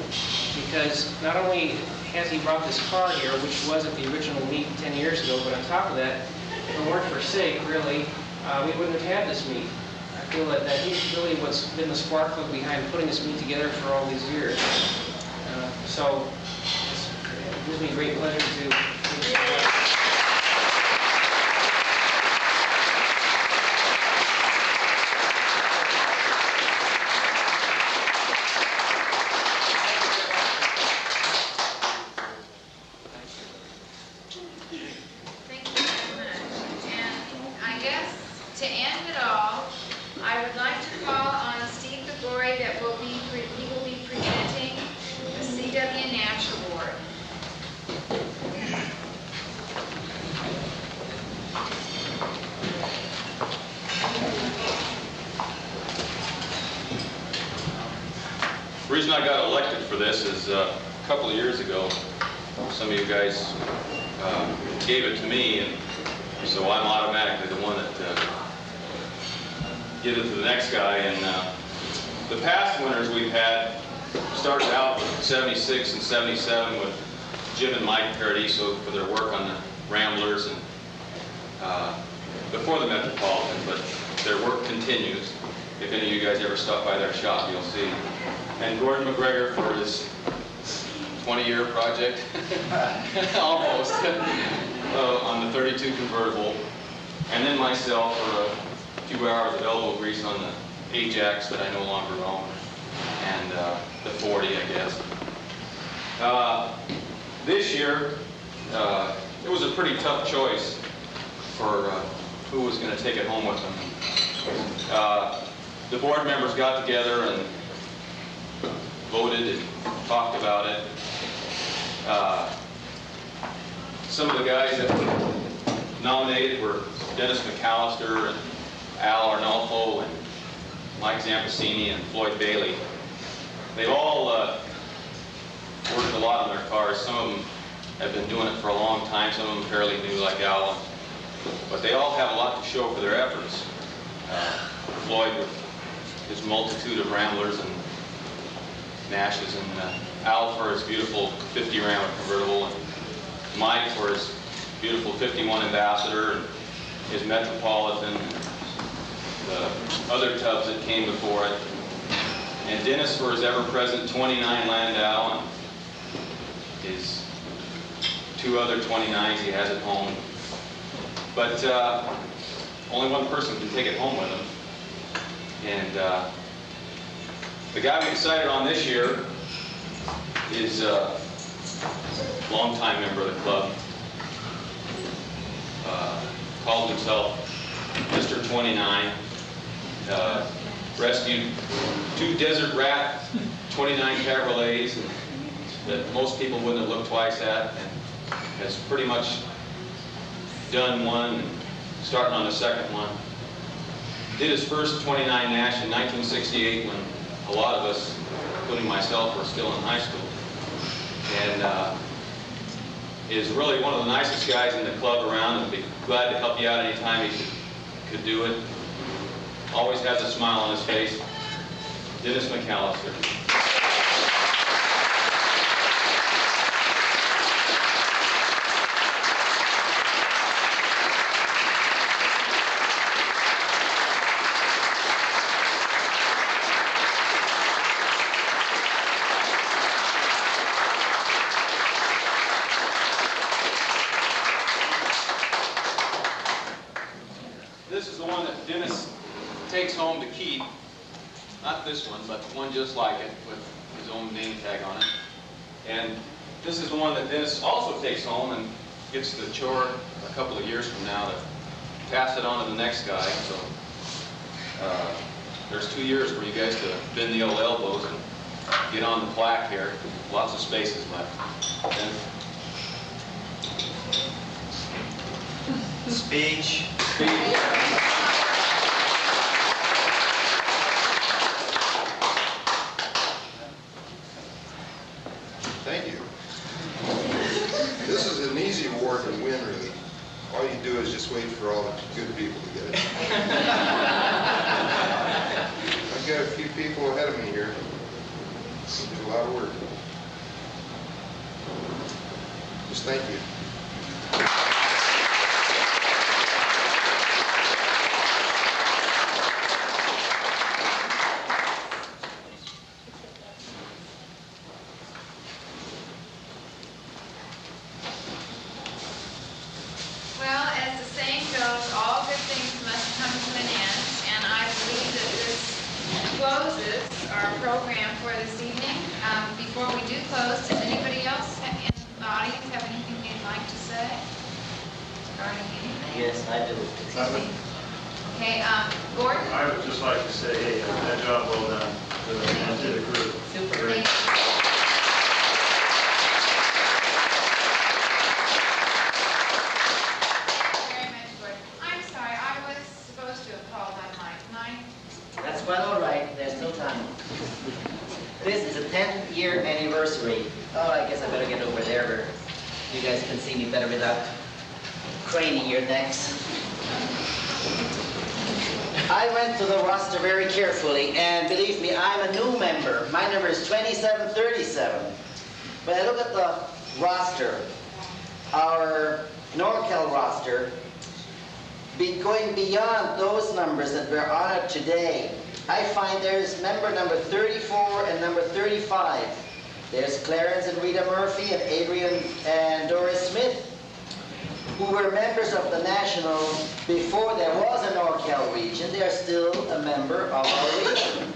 Speaker 2: because not only has he brought this car here, which wasn't the original meet 10 years ago, but on top of that, if it weren't for Sid, really, we wouldn't have had this meet. I feel that he's really what's been the spark plug behind putting this meet together for all these years. So it gives me great pleasure to
Speaker 13: The reason I got elected for this is a couple of years ago, some of you guys gave it to me, and so I'm automatically the one that give it to the next guy. And the past winners we've had started out with 76 and 77 with Jim and Mike Paradiso for their work on the Ramblers and before the Metropolitan, but their work continues. If any of you guys ever stop by their shop, you'll see. And Gordon McGregor for his 20-year project, almost, on the 32 convertible. And then myself for a few hours of elbow grease on the Ajax that I no longer own, and the 40, I guess. This year, it was a pretty tough choice for who was going to take it home with them. The board members got together and voted and talked about it. Some of the guys that were nominated were Dennis McAllister and Al Arnolfo and Mike Zampasini and Floyd Bailey. They've all worked a lot on their cars. Some of them have been doing it for a long time, some of them fairly new like Al. But they all have a lot to show for their efforts. Floyd with his multitude of Ramblers and Nashes, and Al for his beautiful 50 Ram convertible, and Mike for his beautiful 51 Ambassador, and his Metropolitan, and the other tubs that came before it, and Dennis for his ever-present 29 Landau, and his two other 29s he has at home. But only one person can take it home with him. And the guy we decided on this year is a longtime member of the club. Called himself Mr. 29. Rescued two Desert Rat 29 Cabriolets that most people wouldn't have looked twice at, and has pretty much done one, and starting on the second one. Did his first 29 Nash in 1968 when a lot of us, including myself, were still in high school. And is really one of the nicest guys in the club around, and be glad to help you out anytime he could do it. Always has a smile on his face. Dennis McAllister. This is the one that Dennis takes home to keep. Not this one, but the one just like it with his own name tag on it. And this is the one that Dennis also takes home and gets the chore a couple of years from now to pass it on to the next guy. So there's 2 years for you guys to bend the old elbows and get on the plaque here. Lots of spaces left.
Speaker 15: Speech.
Speaker 3: Thank you. This is an easy award to win, really. All you do is just wait for all the good people to get it. I've got a few people ahead of me here. They did a lot of work. Just thank you.
Speaker 7: Well, as the saying goes, all good things must come to an end, and I believe that this closes our program for this evening. Before we do close, does anybody else in the audience have anything they'd like to say regarding anything?
Speaker 15: Yes, I do.
Speaker 7: Excuse me. Okay, Gordon?
Speaker 12: I would just like to say, hey, that job well done to the crew.
Speaker 15: Super.
Speaker 12: Great.
Speaker 7: I'm sorry, I was supposed to have called on Mike. Mike?
Speaker 15: That's quite all right. There's still time. This is a 10-year anniversary. Oh, I guess I better get over there where you guys can see me better without craning your necks. I went to the roster very carefully, and believe me, I'm a new member. My number is 2737. When I look at the roster, our NorCal roster, going beyond those numbers that we're honored today, I find there's member number 34 and number 35. There's Clarence and Rita Murphy and Adrian and Doris Smith, who were members of the National before there was a NorCal region. They're still a member of our region.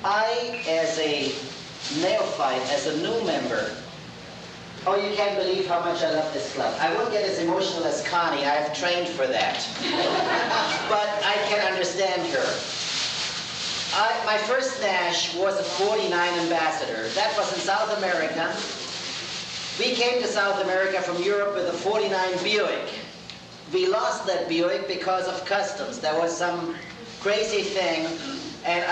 Speaker 15: I, as a neophyte, as a new member, oh, you can't believe how much I love this club. I won't get as emotional as Connie. I've trained for that. But I can understand her. My first Nash was a 49 ambassador. That was in South America. We came to South America from Europe with a 49 Buick. We lost that Buick because of customs. There was some crazy thing, and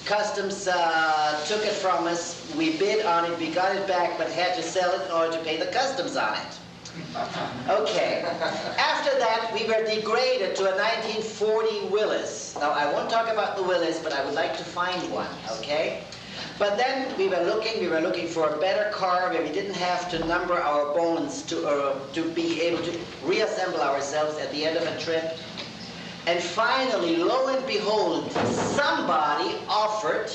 Speaker 15: customs took it from us. We bid on it, we got it back, but had to sell it in order to pay the customs on it. Okay. After that, we were degraded to a 1940 Willys. Now, I won't talk about the Willys, but I would like to find one, okay? But then we were looking for a better car where we didn't have to number our bones to be able to reassemble ourselves at the end of a trip. And finally, lo and behold, somebody offered,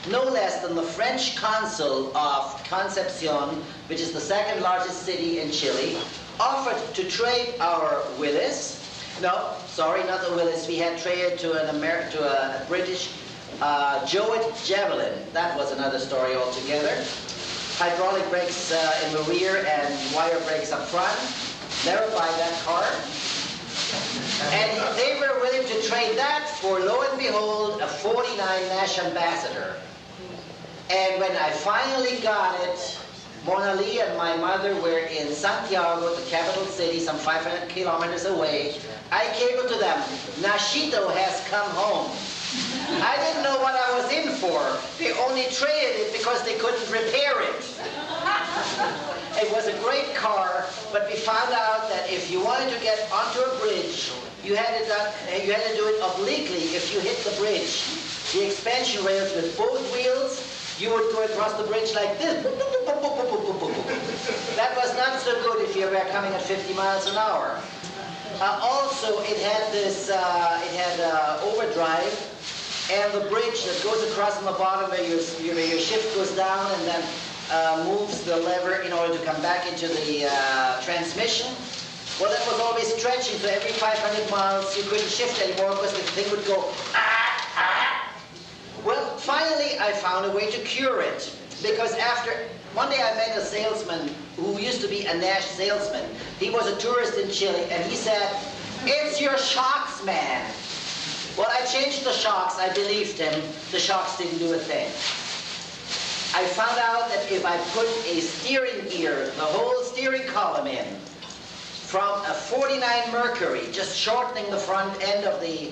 Speaker 15: no less than the French consul of Concepcion, which is the second largest city in Chile, offered to trade our Willys. No, sorry, not the Willys. We had traded to a British Jowett Javelin. That was another story altogether. Hydraulic brakes in the rear and wire brakes up front. Never buy that car. And they were willing to trade that for, lo and behold, a 49 Nash Ambassador. And when I finally got it, Mona Lee and my mother were in Santiago, the capital city, some 500 kilometers away. I cabled to them, Nashito has come home. I didn't know what I was in for. They only traded it because they couldn't repair it. It was a great car, but we found out that if you wanted to get onto a bridge, you had to do it obliquely if you hit the bridge. The expansion rails with both wheels, you would go across the bridge like this. That was not so good if you were coming at 50 miles an hour. Also, it had this, overdrive, and the bridge that goes across on the bottom where your shift goes down and then moves the lever in order to come back into the transmission. Well, that was always stretching, so every 500 miles you couldn't shift anymore because the thing would go, Well, finally I found a way to cure it. Because one day I met a salesman who used to be a Nash salesman. He was a tourist in Chile, and he said, "It's your shocks, man." Well, I changed the shocks. I believed him. The shocks didn't do a thing. I found out that if I put a steering gear, the whole steering column in, from a 49 Mercury, just shortening the front end of the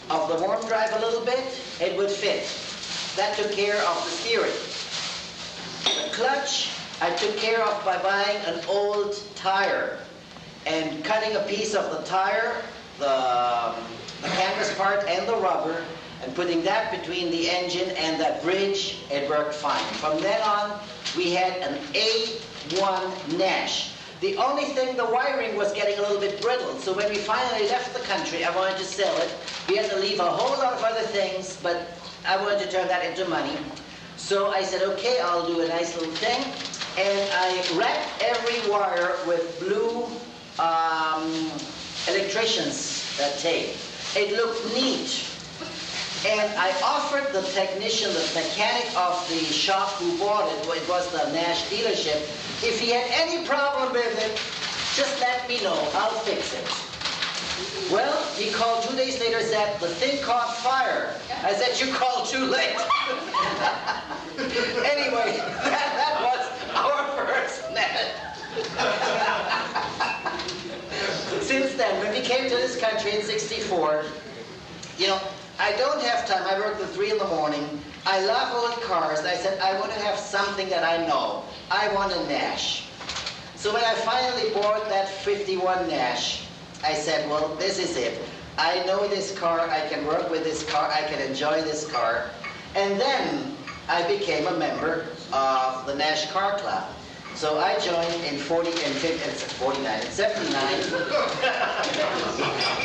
Speaker 15: warm drive a little bit, it would fit. That took care of the steering. The clutch, I took care of by buying an old tire and cutting a piece of the tire, the canvas part and the rubber, and putting that between the engine and that bridge, it worked fine. From then on, we had an A1 Nash. The only thing, the wiring was getting a little bit brittle, so when we finally left the country, I wanted to sell it. We had to leave a whole lot of other things, but I wanted to turn that into money. So I said, okay, I'll do a nice little thing. And I wrapped every wire with blue electrician's tape. It looked neat. And I offered the technician, the mechanic of the shop who bought it, it was the Nash dealership, if he had any problem with it, just let me know, I'll fix it. Well, he called 2 days later, said, the thing caught fire. I said, you called too late. Anyway, that was our first Nash. Since then, when we came to this country in '64, you know, I don't have time. I work till 3 in the morning. I love old cars. I said, I want to have something that I know. I want a Nash. So when I finally bought that 51 Nash, I said, well, this is it. I know this car. I can work with this car. I can enjoy this car. And then I became a member of the Nash Car Club. So I joined in 79.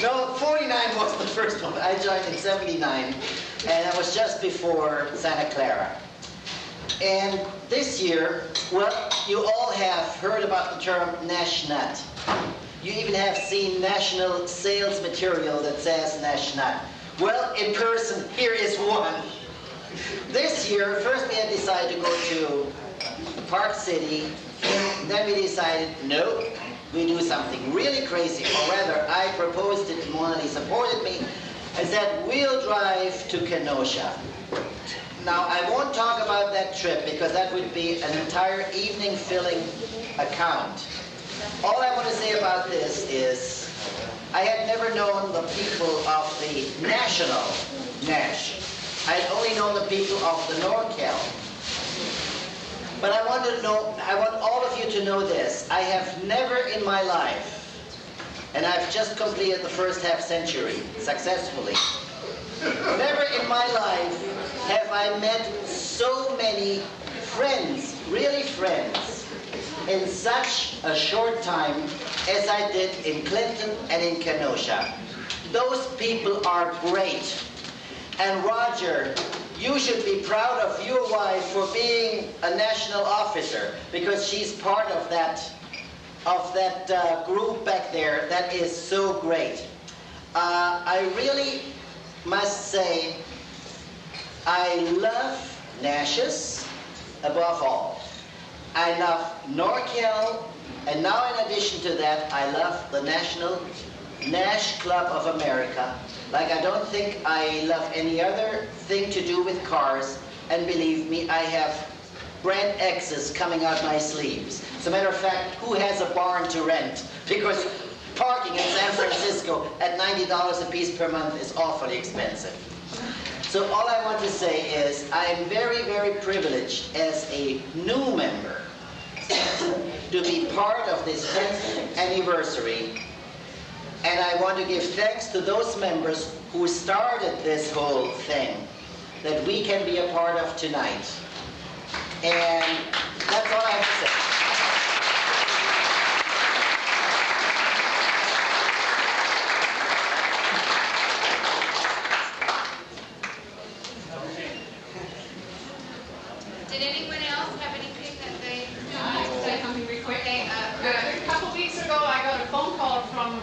Speaker 15: No, 49 was the first one. I joined in 79, and that was just before Santa Clara. And this year, well, you all have heard about the term Nash Nut. You even have seen national sales material that says Nash Nut. Well, in person, here is one. This year, first we had decided to go to Park City. Then we decided, no, we do something really crazy. Or rather, I proposed it and one of these supported me. I said, we'll drive to Kenosha. Now, I won't talk about that trip because that would be an entire evening-filling account. All I want to say about this is, I had never known the people of the national Nash. I had only known the people of the NorCal. But I want all of you to know this. I have never in my life, and I've just completed the first half century successfully, never in my life have I met so many friends, really friends, in such a short time as I did in Clinton and in Kenosha. Those people are great. And Roger, you should be proud of your wife for being a national officer, because she's part of that group back there that is so great. I really must say, I love Nashes above all. I love NorCal, and now in addition to that, I love the National Nash Club of America. Like I don't think I love any other thing to do with cars, and believe me, I have brand X's coming out my sleeves. As a matter of fact, who has a barn to rent? Because parking in San Francisco at $90 a piece per month is awfully expensive. So all I want to say is I am very, very privileged as a new member to be part of this 10th anniversary. And I want to give thanks to those members who started this whole thing that we can be a part of tonight. And that's all I have to say.
Speaker 7: Did anyone else have anything that they
Speaker 18: I'd like to say something real quick. A couple of weeks ago, I got a phone call from,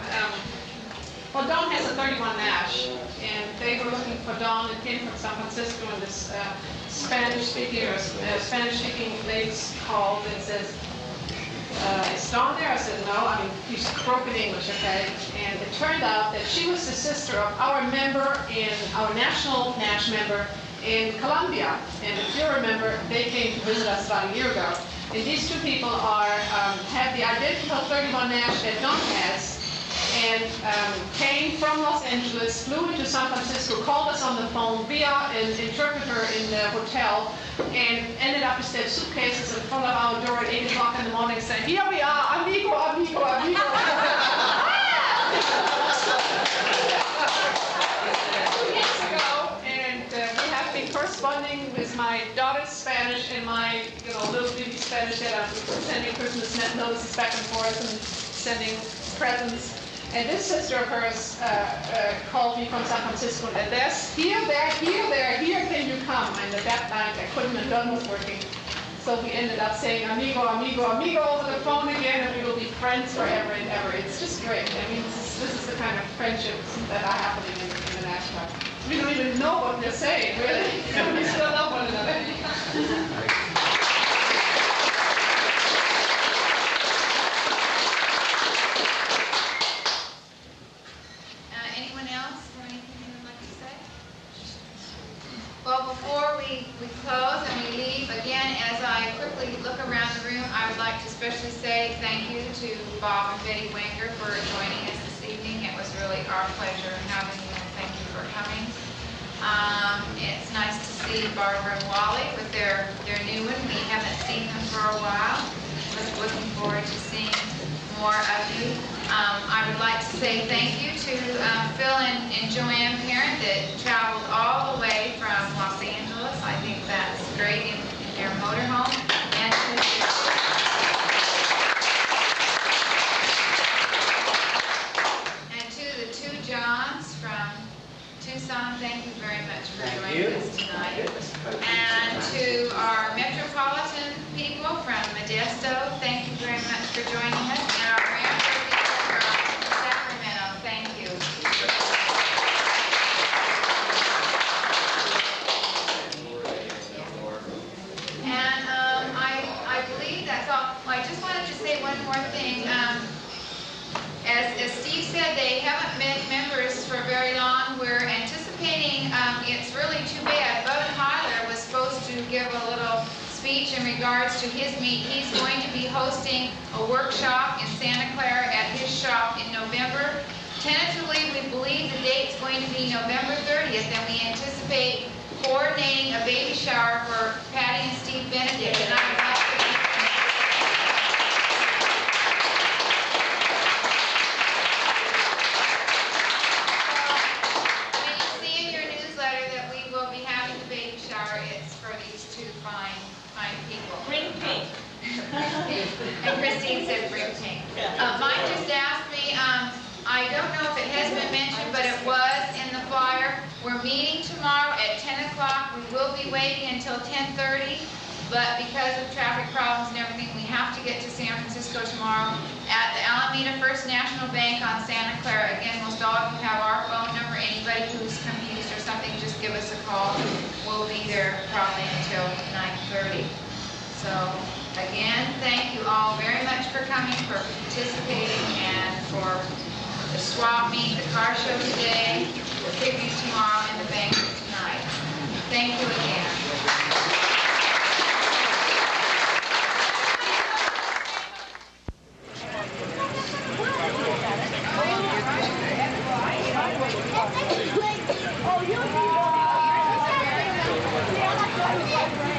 Speaker 18: well, Don has a 31 Nash, and they were looking for Don. It came from San Francisco, and this Spanish-speaking lady called and says, is Don there? I said, no. I mean, he's broken English, okay? And it turned out that she was the sister of our member our national Nash member in Colombia. And if you remember, they came to visit us about a year ago. And these two people have the identical 31 Nash that Don has, and came from Los Angeles, flew into San Francisco, called us on the phone via an interpreter in the hotel, and ended up with their suitcases in front of our door at 8 o'clock in the morning saying, here we are, amigo, amigo, amigo. 2 years ago, and benefit of sending Christmas notes back and forth and sending presents. And this sister of hers called me from San Francisco and said, "There's here, here can you come?" And at that night, I couldn't have done was working. So we ended up saying, "Amigo, amigo, amigo," over the phone again, and we will be friends forever and ever. It's just great. I mean, this is the kind of friendships that are happening in the Nash Club. We don't even know what they're saying, really. We still love one another.
Speaker 7: Anyone else have anything they would like to say? Well, before we close and we leave, again, as I quickly look around the room, I would like to especially say thank you to Bob and Betty Wenger for joining us this evening. It was really our pleasure having you, and thank you for coming. It's nice to see Barbara and Wally with their new one. We haven't seen them for a while. Looking forward to seeing more of you. I would like to say thank you to Phil and Joanne Parent that traveled all the way from Los Angeles. I think that's great in their motorhome. And to the two Johns from Tucson, thank you very much for joining us tonight. And to our metropolitan people from Modesto, thank you very much for joining us. And our Rancho people from Sacramento, thank you. And I believe that's all. I just wanted to say one more thing. As Steve said, they haven't been members for very long. We're anticipating, it's really too bad. Bud Hyler was supposed to give a little speech in regards to his meet. He's going to be hosting a workshop in Santa Clara at his shop in November. Tentatively, we believe the date's going to be November 30th, and we anticipate coordinating a baby shower for Patty and Steve Benedict. And I would like to and Christine said bring pink. Mike just asked me, I don't know if it has been mentioned, but it was in the flyer. We're meeting tomorrow at 10 o'clock. We will be waiting until 10:30, but because of traffic problems and everything, we have to get to San Francisco tomorrow at the Alameda First National Bank on Santa Clara. Again, most all of you have our phone number. Anybody who's confused or something, just give us a call. We'll be there probably until 9:30. So, again, thank you all very much for coming, for participating, and for the swap meet, the car show today, the picnic tomorrow, and the banquet tonight. Thank you again.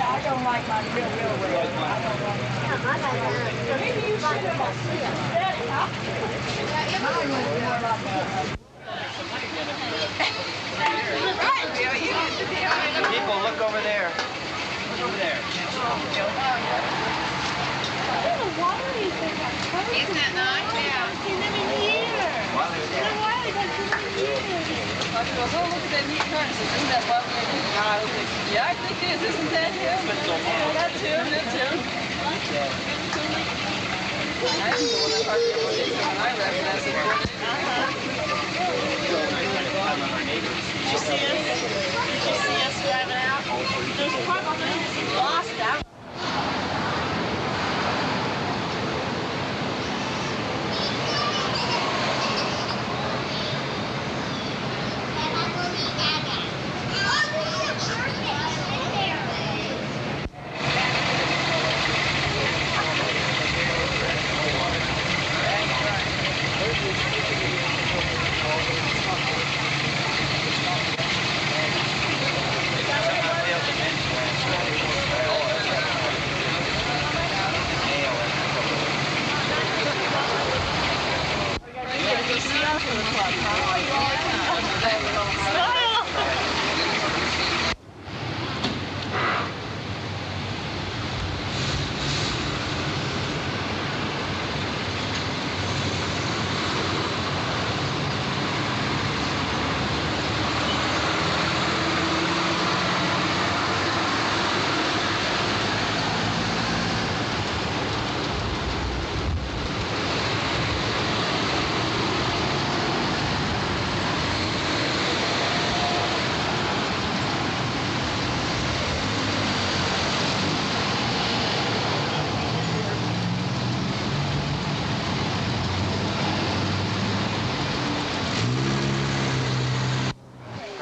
Speaker 21: I don't like my real red. Maybe you like it like this.
Speaker 1: People, look over there. Look over there.
Speaker 7: Isn't that nice? Yeah.
Speaker 5: He goes, "Oh, look at that neat car." He says, "Isn't that lovely?" And I was like, "Yeah, I think it is. Isn't that him?" Yeah, that's him. That's him. I didn't know when I parked there one day, so when I recognized it,
Speaker 21: Did you see us? Did you see us driving out? There's probably lost out.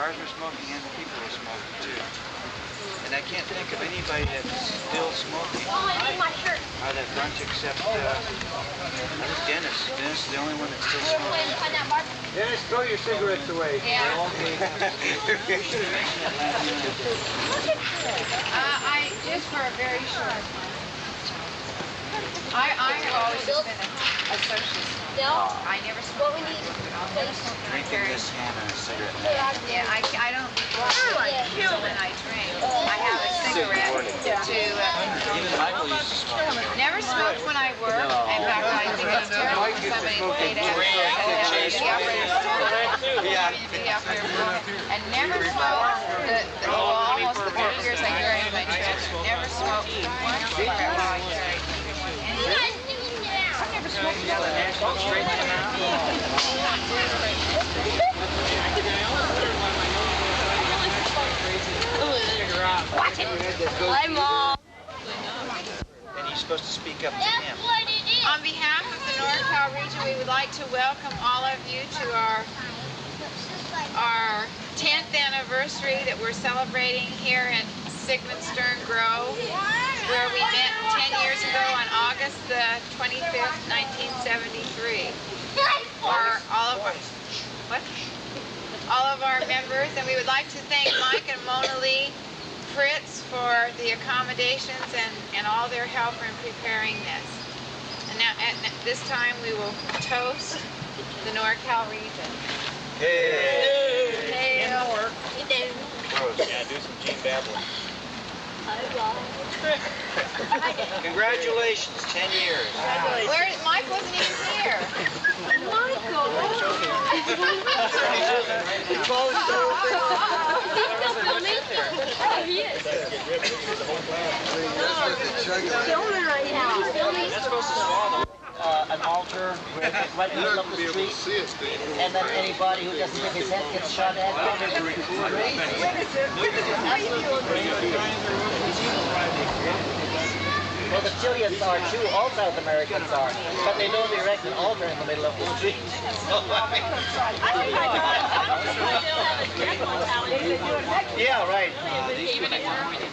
Speaker 1: cars were smoking and the people were smoking too. And I can't think of anybody that's still smoking out of that bunch except I think Dennis. Dennis is the only one that's still smoking.
Speaker 14: Dennis, throw your cigarettes away.
Speaker 7: Yeah.
Speaker 1: You should have mentioned that last night.
Speaker 7: I just for a very short time. I have always just been a socialist. I never smoked when I worked, but I'll never smoke when I
Speaker 1: Drinking
Speaker 7: drink.
Speaker 1: this hand and a cigarette.
Speaker 7: Yeah, I don't so when I drink. I have a cigarette to
Speaker 1: Even Michael used to smoke.
Speaker 7: never smoked when I work. In fact, I think it's terrible for somebody to pay to have and never smoked almost the 30 years I carried my chest. Never smoked one cigarette while I carried. I've never smoked
Speaker 21: Hi, Mom.
Speaker 1: And you're supposed to speak up to him.
Speaker 7: On behalf of the NorCal region, we would like to welcome all of you to our 10th anniversary that we're celebrating here in Sigmund Stern Grove, where we met 10 years ago on August the 25th, 1973. For all of our members, and we would like to thank Mike and Mona Lee Fritz for the accommodations and all their help in preparing this. And now, at this time, we will toast the NorCal region.
Speaker 1: Hey!
Speaker 7: Hey!
Speaker 1: Yeah, do some Gene babbling. Congratulations, 10 years.
Speaker 7: Where Mike wasn't even here.
Speaker 15: An altar right in the middle of the street, and then anybody who doesn't get his head gets shot at. Well, the Chileans are too, all South Americans are, but they don't erect an altar in the middle of the street. Yeah, right.
Speaker 7: Even in Germany?